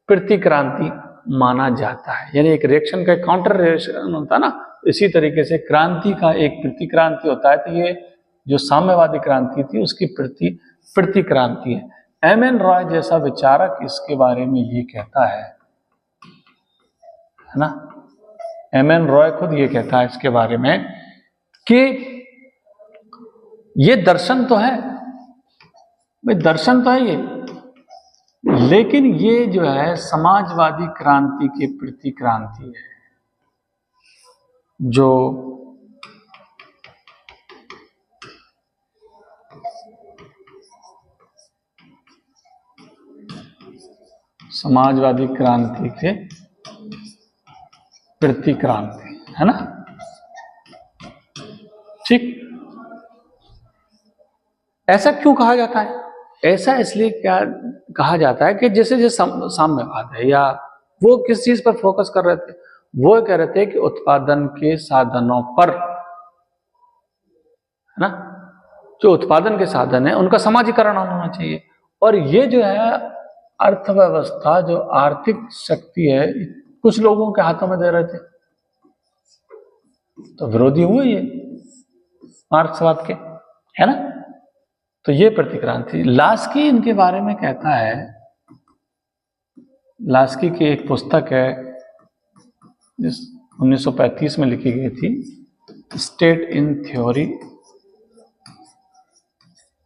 प्रतिक्रांति माना जाता है। यानी एक रिएक्शन का काउंटर रिएक्शन होता है ना, इसी तरीके से क्रांति का एक प्रतिक्रांति होता है। तो ये जो साम्यवादी क्रांति थी उसकी प्रतिक्रांति है। एम.एन. रॉय जैसा विचारक इसके बारे में ये कहता है ना, एम.एन. रॉय खुद ये कहता है इसके बारे में कि ये दर्शन तो है, भाई दर्शन तो है ये, लेकिन ये जो है समाजवादी क्रांति की प्रतिक्रांति है, जो समाजवादी क्रांति के प्रतिक्रांति है ना। ठीक, ऐसा क्यों कहा जाता है? ऐसा इसलिए क्या कहा जाता है कि जैसे जैसे साम्यवाद है, या वो किस चीज पर फोकस कर रहे थे? वो कह रहे थे कि उत्पादन के साधनों पर, है ना, जो उत्पादन के साधन है उनका समाजीकरण होना चाहिए। और ये जो है अर्थव्यवस्था, जो आर्थिक शक्ति है, कुछ लोगों के हाथों में दे रहे थे, तो विरोधी हुए ये मार्क्सवाद के, है ना। तो ये प्रतिक्रांति। लास्की इनके बारे में कहता है, लास्की की एक पुस्तक है जिस 1935 में लिखी गई थी, state in theory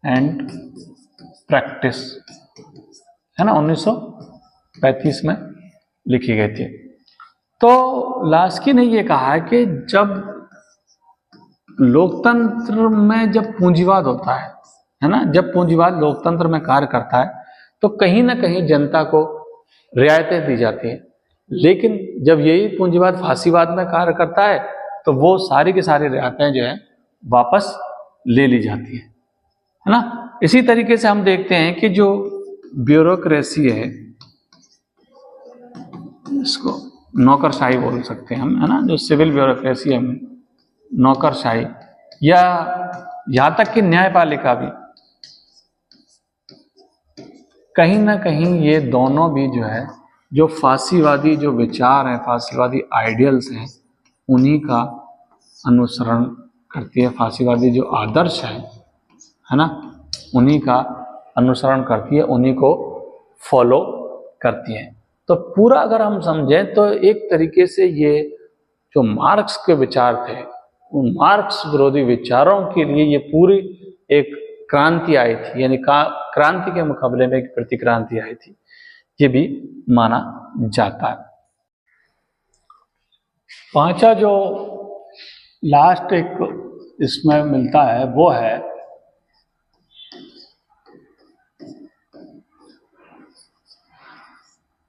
and practice, है ना, 1935 में लिखी गई थी। तो लास्की ने ये कहा है कि जब लोकतंत्र में जब पूंजीवाद होता है ना, जब पूंजीवाद लोकतंत्र में कार्य करता है तो कहीं ना कहीं जनता को रियायतें दी जाती हैं, लेकिन जब यही पूंजीवाद फांसीवाद में कार्य करता है तो वो सारी की सारी रियायतें जो है वापस ले ली जाती है ना। इसी तरीके से हम देखते हैं कि जो ब्यूरोक्रेसी है, इसको नौकरशाही बोल सकते हैं हम, है ना, जो सिविल ब्यूरोक्रेसी है, नौकरशाही, या यहां तक कि न्यायपालिका भी, कहीं ना कहीं ये दोनों भी जो है, जो फांसीवादी जो विचार हैं, फांसीवादी आइडियल्स हैं, उन्हीं का अनुसरण करती है। फांसीवादी जो आदर्श है ना, उन्हीं का अनुसरण करती है, उन्हीं को फॉलो करती है। तो पूरा अगर हम समझें तो एक तरीके से ये जो मार्क्स के विचार थे, उन मार्क्स विरोधी विचारों के लिए ये पूरी एक क्रांति आई थी, यानी क्रांति के मुकाबले में एक प्रतिक्रांति आई थी, ये भी माना जाता है। पांचवा जो लास्ट एक इसमें मिलता है वो है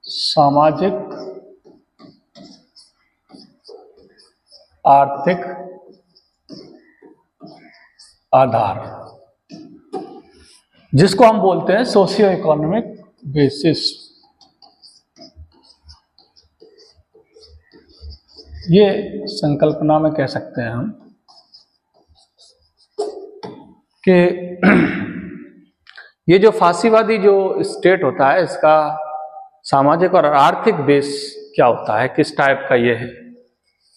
सामाजिक आर्थिक आधार, जिसको हम बोलते हैं सोशियो इकोनॉमिक बेसिस। ये संकल्पना में कह सकते हैं हम कि ये जो फांसीवादी जो स्टेट होता है इसका सामाजिक और आर्थिक बेस क्या होता है, किस टाइप का ये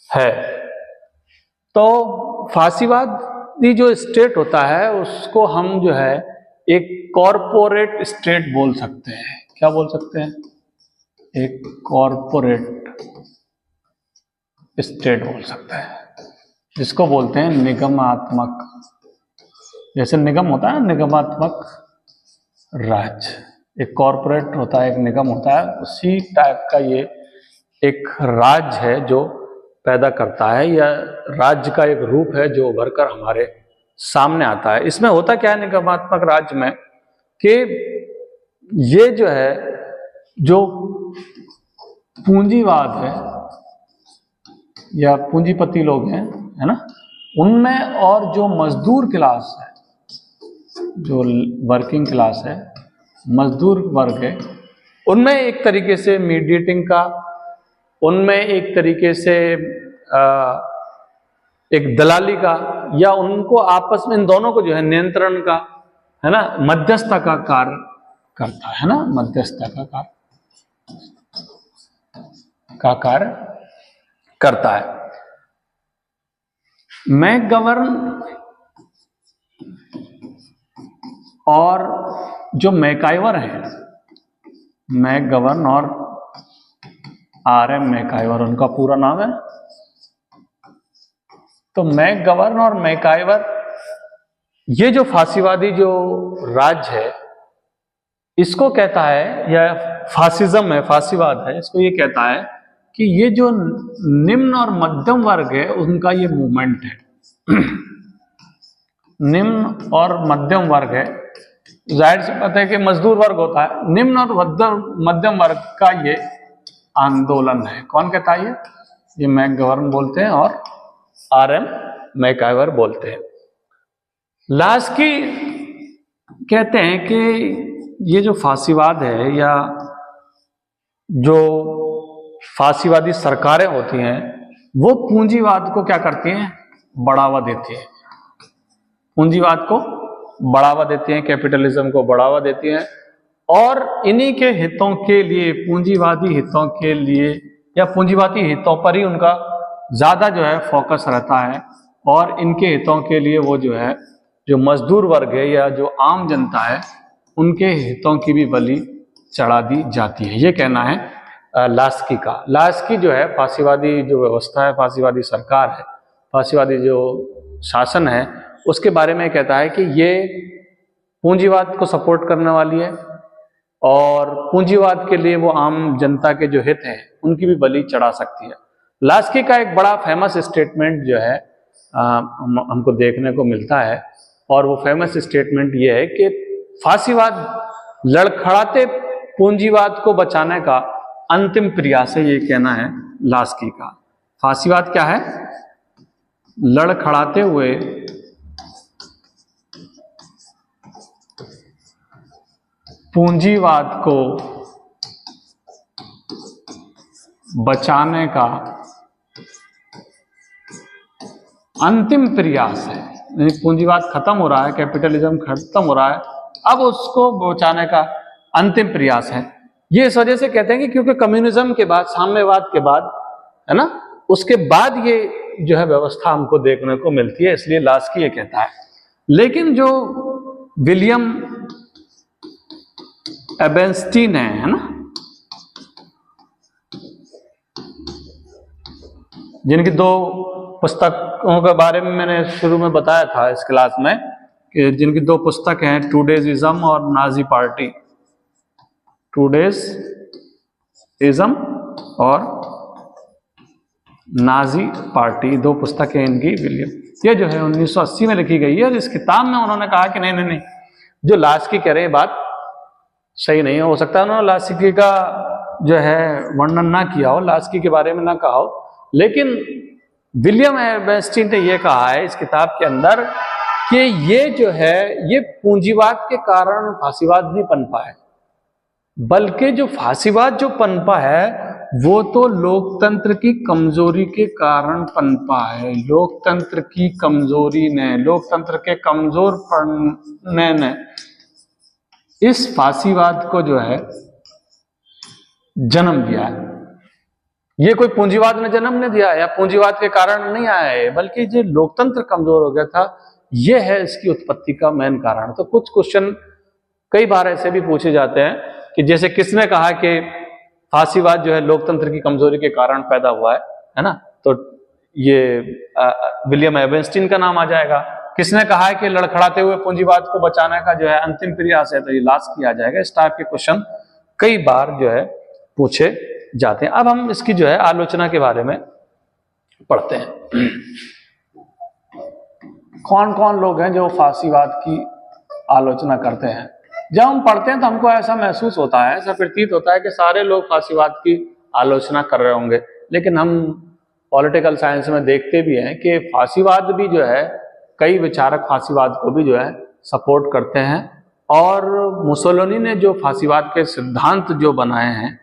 है। तो फांसीवादी जो स्टेट होता है उसको हम जो है एक कॉरपोरेट स्टेट बोल सकते हैं। क्या बोल सकते हैं? एक कॉरपोरेट स्टेट बोल सकते हैं, जिसको बोलते हैं निगमात्मक। जैसे निगम होता है, निगमात्मक राज्य, एक कॉरपोरेट होता है, एक निगम होता है, उसी टाइप का ये एक राज्य है जो पैदा करता है, या राज्य का एक रूप है जो उभर कर हमारे सामने आता है। इसमें होता क्या है निगमात्मक राज्य में कि ये जो है, जो पूंजीवाद है या पूंजीपति लोग हैं, है ना, उनमें और जो मजदूर क्लास है, जो वर्किंग क्लास है, मजदूर वर्ग है, उनमें एक तरीके से मीडिएटिंग का, उनमें एक तरीके से एक दलाली का, या उनको आपस में इन दोनों को जो है नियंत्रण का, है ना, मध्यस्थता का कार्य करता है ना, मध्यस्थता का कार्य करता है। मैकगवर्न और जो मैकाइवर है, मैकगवर्न और आरएम मैकाइवर उनका पूरा नाम है। तो मैकगवर्न और मैकाइवर, ये जो फांसीवादी जो राज्य है इसको कहता है, या फासिज्म है, फांसीवाद है, इसको ये कहता है कि ये जो निम्न और मध्यम वर्ग है उनका ये मूवमेंट है। निम्न और मध्यम वर्ग है, जाहिर सी बात है कि मजदूर वर्ग होता है, निम्न और मध्यम वर्ग का ये आंदोलन है। कौन कहता है ये मैकगवर्न बोलते हैं और आरएम मैकाइवर बोलते हैं। लास्की कहते हैं कि ये जो फांसीवाद है या जो फांसीवादी सरकारें होती हैं वो पूंजीवाद को क्या करती हैं? बढ़ावा देती हैं। पूंजीवाद को बढ़ावा देती हैं, कैपिटलिज्म को बढ़ावा देती हैं, और इन्हीं के हितों के लिए, पूंजीवादी हितों के लिए या पूंजीवादी हितों पर ही उनका ज्यादा जो है फोकस रहता है, और इनके हितों के लिए वो जो है, जो मजदूर वर्ग है या जो आम जनता है, उनके हितों की भी बलि चढ़ा दी जाती है। ये कहना है लास्की का। लास्की जो है फांसीवादी जो व्यवस्था है, फांसीवादी सरकार है, फांसीवादी जो शासन है, उसके बारे में कहता है कि ये पूंजीवाद को सपोर्ट करने वाली है, और पूंजीवाद के लिए वो आम जनता के जो हित हैं उनकी भी बलि चढ़ा सकती है। लास्की का एक बड़ा फेमस स्टेटमेंट जो है हमको देखने को मिलता है, और वो फेमस स्टेटमेंट ये है कि फांसीवाद लड़खड़ाते पूंजीवाद को बचाने का अंतिम प्रयास है, ये कहना है लास्की का। फांसीवाद क्या है? लड़खड़ाते हुए पूंजीवाद को बचाने का अंतिम प्रयास है। पूंजीवाद खत्म हो रहा है, कैपिटलिज्म खत्म हो रहा है, अब उसको बचाने का अंतिम प्रयास है। ये इस वजह से कहते हैं कि क्योंकि कम्युनिज्म के बाद, साम्यवाद के बाद, है ना, उसके बाद ये जो है व्यवस्था हमको देखने को मिलती है, इसलिए लास्की ये कहता है। लेकिन जो विलियम एबेंस्टीन है ना, जिनकी दो पुस्तकों के बारे में मैंने शुरू में बताया था इस क्लास में, कि जिनकी दो पुस्तक हैं, टूडेजिज्म और नाजी पार्टी। टूडेजिज्म और नाजी पार्टी, दो पुस्तकें इनकी विलियम, ये जो है 1980 में लिखी गई है। और इस किताब में उन्होंने कहा कि नहीं नहीं नहीं, जो लास्की कह रहे बात सही नहीं हो सकता। उन्होंने लास्की का जो है वर्णन ना किया हो, लास्की के बारे में ना कहा हो, लेकिन विलियम एबेंस्टीन ने यह कहा है इस किताब के अंदर कि ये जो है, ये पूंजीवाद के कारण फांसीवाद नहीं पनपा है, बल्कि जो फांसीवाद जो पनपा है वो तो लोकतंत्र की कमजोरी के कारण पनपा है। लोकतंत्र की कमजोरी ने, लोकतंत्र के कमजोर पड़ने ने इस फांसीवाद को जो है जन्म दिया है। ये कोई पूंजीवाद ने जन्म नहीं दिया या पूंजीवाद के कारण नहीं आया है, बल्कि जो लोकतंत्र कमजोर हो गया था, ये है इसकी उत्पत्ति का मेन कारण। तो कुछ क्वेश्चन कई बार ऐसे भी पूछे जाते हैं कि जैसे किसने कहा कि फांसीवाद जो है लोकतंत्र की कमजोरी के कारण पैदा हुआ है ना, तो ये विलियम एबेंस्टीन का नाम आ जाएगा। किसने कहा है कि लड़खड़ाते हुए पूंजीवाद को बचाने का जो है अंतिम प्रयास है, तो ये लास्की आ जाएगा। इस टाइप के क्वेश्चन कई बार जो है पूछे जाते हैं। अब हम इसकी जो है आलोचना के बारे में पढ़ते हैं। कौन कौन लोग हैं जो फांसीवाद की आलोचना करते हैं। जब हम पढ़ते हैं तो हमको ऐसा महसूस होता है, ऐसा प्रतीत होता है कि सारे लोग फांसीवाद की आलोचना कर रहे होंगे, लेकिन हम पॉलिटिकल साइंस में देखते भी हैं कि फांसीवाद भी जो है, कई विचारक फांसीवाद को भी जो है सपोर्ट करते हैं। और मुसोलिनी ने जो फांसीवाद के सिद्धांत जो बनाए हैं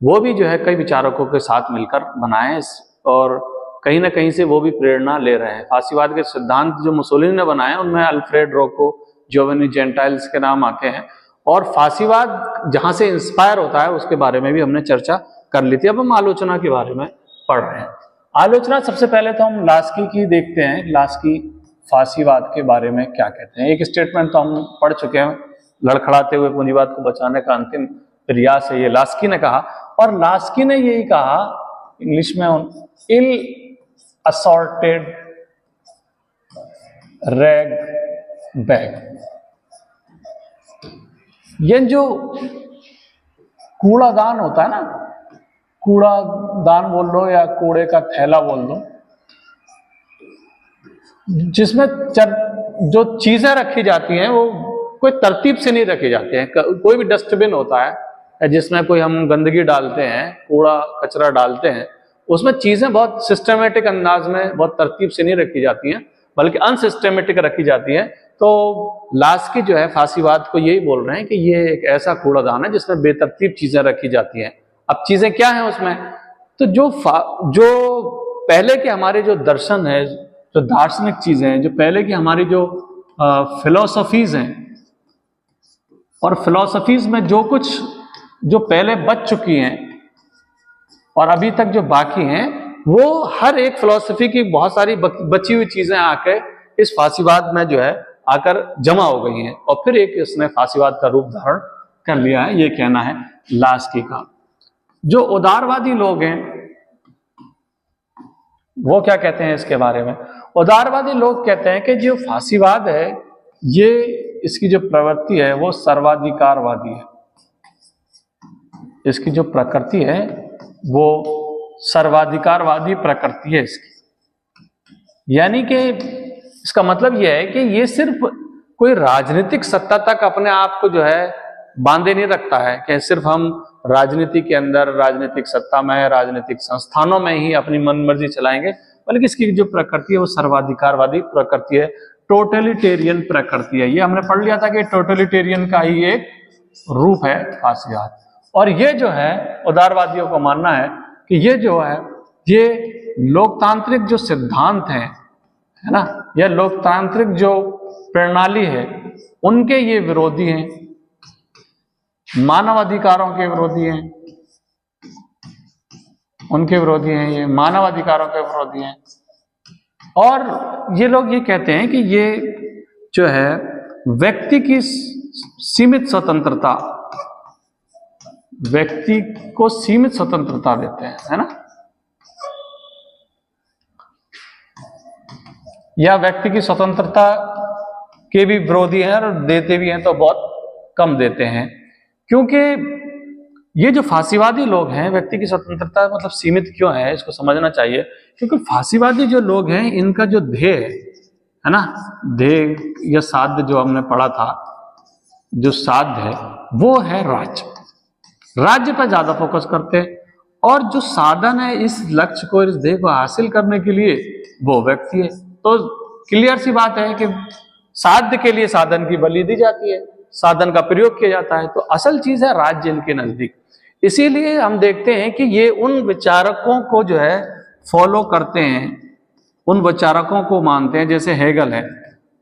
वो भी जो है कई विचारकों के साथ मिलकर बनाए हैं, और कहीं ना कहीं से वो भी प्रेरणा ले रहे हैं। फांसीवाद के सिद्धांत जो मुसोलिनी ने बनाए उनमें अल्फ्रेड रोको, जोवेनी जेंटाइल्स के नाम आते हैं। और फांसीवाद जहां से इंस्पायर होता है उसके बारे में भी हमने चर्चा कर ली थी। अब हम आलोचना के बारे में पढ़ रहे हैं। आलोचना सबसे पहले तो हम लास्की की देखते हैं। लास्की फांसीवाद के बारे में क्या कहते हैं। एक स्टेटमेंट तो हम पढ़ चुके हैं, लड़खड़ाते हुए पूंजीवाद को बचाने का अंतिम प्रयास है, ये लास्की ने कहा। और लास्की ने यही कहा इंग्लिश में, इल असॉर्टेड रैग बैग, ये जो कूड़ादान होता है ना, कूड़ादान बोल लो या कूड़े का थैला बोल दो, जिसमें जो चीजें रखी जाती हैं वो कोई तरतीब से नहीं रखी जाती हैं। कोई भी डस्टबिन होता है जिसमें कोई हम गंदगी डालते हैं, कूड़ा कचरा डालते हैं, उसमें चीजें बहुत सिस्टमेटिक अंदाज में, बहुत तरतीब से नहीं रखी जाती हैं, बल्कि अनसिस्टमेटिक रखी जाती हैं। तो लास्की जो है फांसीवाद को यही बोल रहे हैं कि ये एक ऐसा कूड़ादान है जिसमें बेतरतीब चीजें रखी जाती हैं। अब चीजें क्या हैं उसमें, तो जो पहले के हमारे जो दर्शन है, जो दार्शनिक चीजें हैं, जो पहले की हमारी जो फिलोसफीज हैं, और फिलोसफीज में जो कुछ जो पहले बच चुकी हैं और अभी तक जो बाकी हैं, वो हर एक फिलोसफी की बहुत सारी बची हुई चीजें आकर इस फांसीवाद में जो है आकर जमा हो गई हैं, और फिर एक इसने फांसीवाद का रूप धारण कर लिया है। ये कहना है लास्की का। जो उदारवादी लोग हैं वो क्या कहते हैं इसके बारे में। उदारवादी लोग कहते हैं कि जो फांसीवाद है, ये इसकी जो प्रवृत्ति है वो सर्वाधिकारवादी है। इसकी जो प्रकृति है वो सर्वाधिकारवादी प्रकृति है इसकी। यानी कि इसका मतलब यह है कि ये सिर्फ कोई राजनीतिक सत्ता तक अपने आप को जो है बांधे नहीं रखता है कि सिर्फ हम राजनीति के अंदर, राजनीतिक सत्ता में, राजनीतिक संस्थानों में ही अपनी मनमर्जी चलाएंगे, बल्कि इसकी जो प्रकृति है वो सर्वाधिकारवादी प्रकृति है, टोटलिटेरियन प्रकृति है। ये हमने पढ़ लिया था कि टोटलिटेरियन का ही एक रूप है फांसीवाद। और ये जो है उदारवादियों को मानना है कि ये जो है ये लोकतांत्रिक जो सिद्धांत है ना, यह लोकतांत्रिक जो प्रणाली है उनके ये विरोधी हैं, मानव अधिकारों के विरोधी हैं, उनके विरोधी हैं, ये मानव अधिकारों के विरोधी हैं। और ये लोग ये कहते हैं कि ये जो है व्यक्ति की सीमित स्वतंत्रता, व्यक्ति को सीमित स्वतंत्रता देते हैं, है ना, या व्यक्ति की स्वतंत्रता के भी विरोधी हैं और देते भी हैं तो बहुत कम देते हैं। क्योंकि ये जो फांसीवादी लोग हैं, व्यक्ति की स्वतंत्रता मतलब सीमित क्यों है इसको समझना चाहिए। क्योंकि फांसीवादी जो लोग हैं इनका जो ध्येय है ना, ध्येय या साध्य जो हमने पढ़ा था, जो साध्य है वो है राज्य। राज्य पर ज्यादा फोकस करते हैं, और जो साधन है इस लक्ष्य को, इस ध्येय को हासिल करने के लिए वो व्यक्ति है। तो क्लियर सी बात है कि साध्य के लिए साधन की बलि दी जाती है, साधन का प्रयोग किया जाता है। तो असल चीज है राज्य इनके नजदीक। इसीलिए हम देखते हैं कि ये उन विचारकों को जो है फॉलो करते हैं, उन विचारकों को मानते हैं, जैसे हेगल है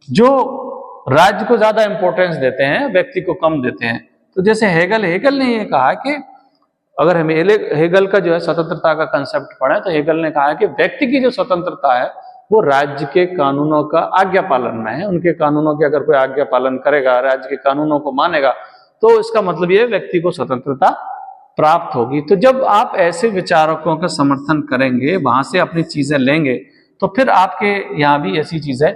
जो राज्य को ज्यादा इंपॉर्टेंस देते हैं, व्यक्ति को कम देते हैं। तो जैसे हेगल ने ये कहा कि अगर हम हेगल का जो है स्वतंत्रता का कंसेप्ट पढ़े तो हेगल ने कहा कि व्यक्ति की जो स्वतंत्रता है वो राज्य के कानूनों का आज्ञा पालन में है। उनके कानूनों के अगर कोई आज्ञा पालन करेगा, राज्य के कानूनों को मानेगा, तो इसका मतलब ये व्यक्ति को स्वतंत्रता प्राप्त होगी। तो जब आप ऐसे विचारकों का समर्थन करेंगे, वहां से अपनी चीजें लेंगे, तो फिर आपके यहाँ भी ऐसी चीजें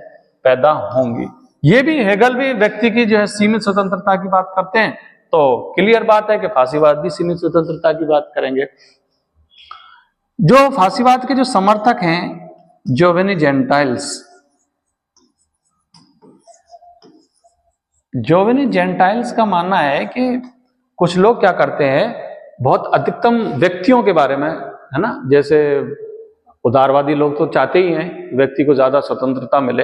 पैदा होंगी। ये भी हेगल भी व्यक्ति की जो है सीमित स्वतंत्रता की बात करते हैं, तो क्लियर बात है कि फांसीवाद भी सीमित स्वतंत्रता की बात करेंगे। जो फांसीवाद के जो समर्थक हैं जोवेनी जेंटाइल्स का मानना है कि कुछ लोग क्या करते हैं, बहुत अधिकतम व्यक्तियों के बारे में, है ना, जैसे उदारवादी लोग तो चाहते ही हैं व्यक्ति को ज्यादा स्वतंत्रता मिले।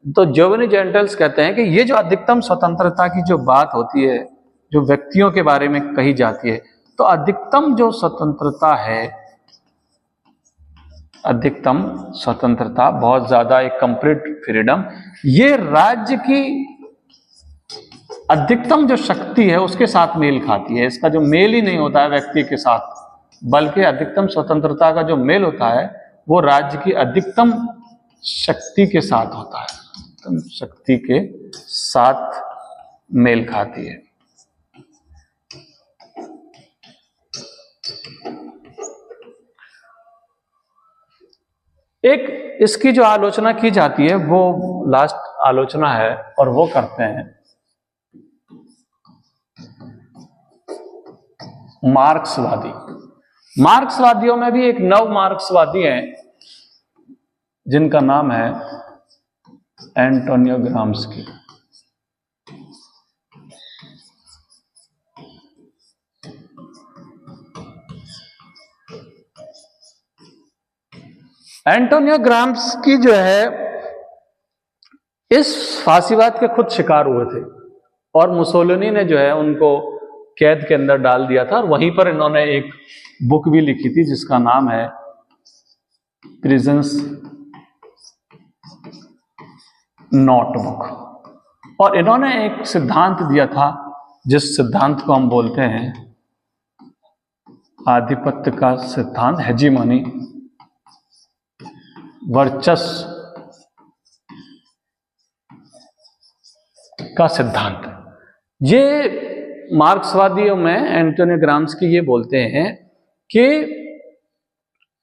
तो जोवेनी जेंटाइल्स कहते हैं कि ये जो अधिकतम स्वतंत्रता की जो बात होती है, जो व्यक्तियों के बारे में कही जाती है, तो अधिकतम जो स्वतंत्रता है, अधिकतम स्वतंत्रता, बहुत ज्यादा एक कंप्लीट फ्रीडम, ये राज्य की अधिकतम जो शक्ति है उसके साथ मेल खाती है। इसका जो मेल ही नहीं होता है व्यक्ति के साथ, बल्कि अधिकतम स्वतंत्रता का जो मेल होता है वो राज्य की अधिकतम शक्ति के साथ होता है, अधिकतम शक्ति के साथ मेल खाती है। एक इसकी जो आलोचना की जाती है वो लास्ट आलोचना है, और वो करते हैं मार्क्सवादी। मार्क्सवादियों में भी एक नव मार्क्सवादी हैं जिनका नाम है एंटोनियो ग्राम्स्की। एंटोनियो ग्राम्स्की जो है इस फांसीवाद के खुद शिकार हुए थे, और मुसोलिनी ने जो है उनको कैद के अंदर डाल दिया था, और वहीं पर इन्होंने एक बुक भी लिखी थी जिसका नाम है प्रिजन्स नोटबुक। और इन्होंने एक सिद्धांत दिया था जिस सिद्धांत को हम बोलते हैं आधिपत्य का सिद्धांत, हेजीमनी, वर्चस्व का सिद्धांत। ये मार्क्सवादियों में एंटोनियो ग्राम्स्की ये बोलते हैं कि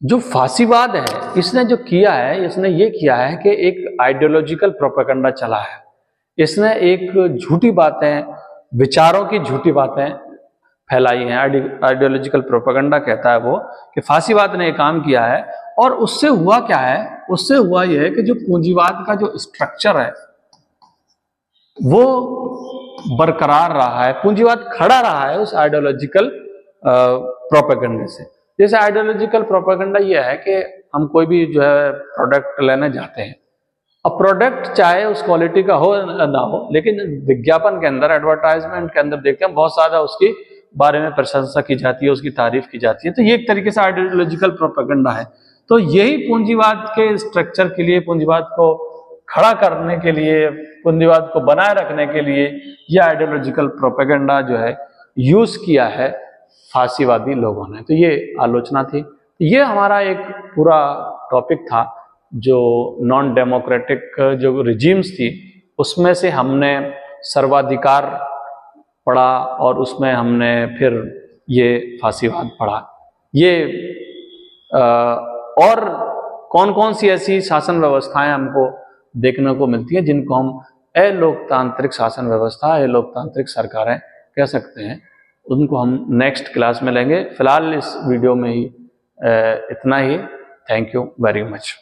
जो फांसीवाद है इसने जो किया है, इसने ये किया है कि एक आइडियोलॉजिकल प्रोपेगेंडा चला है। इसने एक झूठी बातें, विचारों की झूठी बातें फैलाई हैं। आइडियोलॉजिकल प्रोपेगेंडा कहता है वो कि फांसीवाद ने एक काम किया है, और उससे हुआ क्या है, उससे हुआ यह है कि जो पूंजीवाद का जो स्ट्रक्चर है वो बरकरार रहा है, पूंजीवाद खड़ा रहा है उस आइडियोलॉजिकल प्रोपेगेंडा से। जैसे आइडियोलॉजिकल प्रोपेगेंडा ये है कि हम कोई भी जो है प्रोडक्ट लेने जाते हैं, अब प्रोडक्ट चाहे उस क्वालिटी का हो ना हो, लेकिन विज्ञापन के अंदर, एडवर्टाइजमेंट के अंदर देखते हैं बहुत ज्यादा उसकी बारे में प्रशंसा की जाती है, उसकी तारीफ की जाती है। तो ये एक तरीके से आइडियोलॉजिकल प्रोपेगेंडा है। तो यही पूंजीवाद के स्ट्रक्चर के लिए, पूंजीवाद को खड़ा करने के लिए, पूंजीवाद को बनाए रखने के लिए यह आइडियोलॉजिकल प्रोपेगेंडा जो है यूज किया है फांसीवादी लोगों ने। तो ये आलोचना थी। ये हमारा एक पूरा टॉपिक था जो नॉन डेमोक्रेटिक जो रिजीम्स थी उसमें से हमने सर्वाधिकार पढ़ा, और उसमें हमने फिर ये फांसीवाद पढ़ा। ये और कौन कौन सी ऐसी शासन व्यवस्थाएं हमको देखने को मिलती हैं जिनको हम अलोकतांत्रिक शासन व्यवस्था, अलोकतांत्रिक सरकारें कह सकते हैं, उनको हम नेक्स्ट क्लास में लेंगे। फिलहाल इस वीडियो में ही इतना ही। Thank you very much.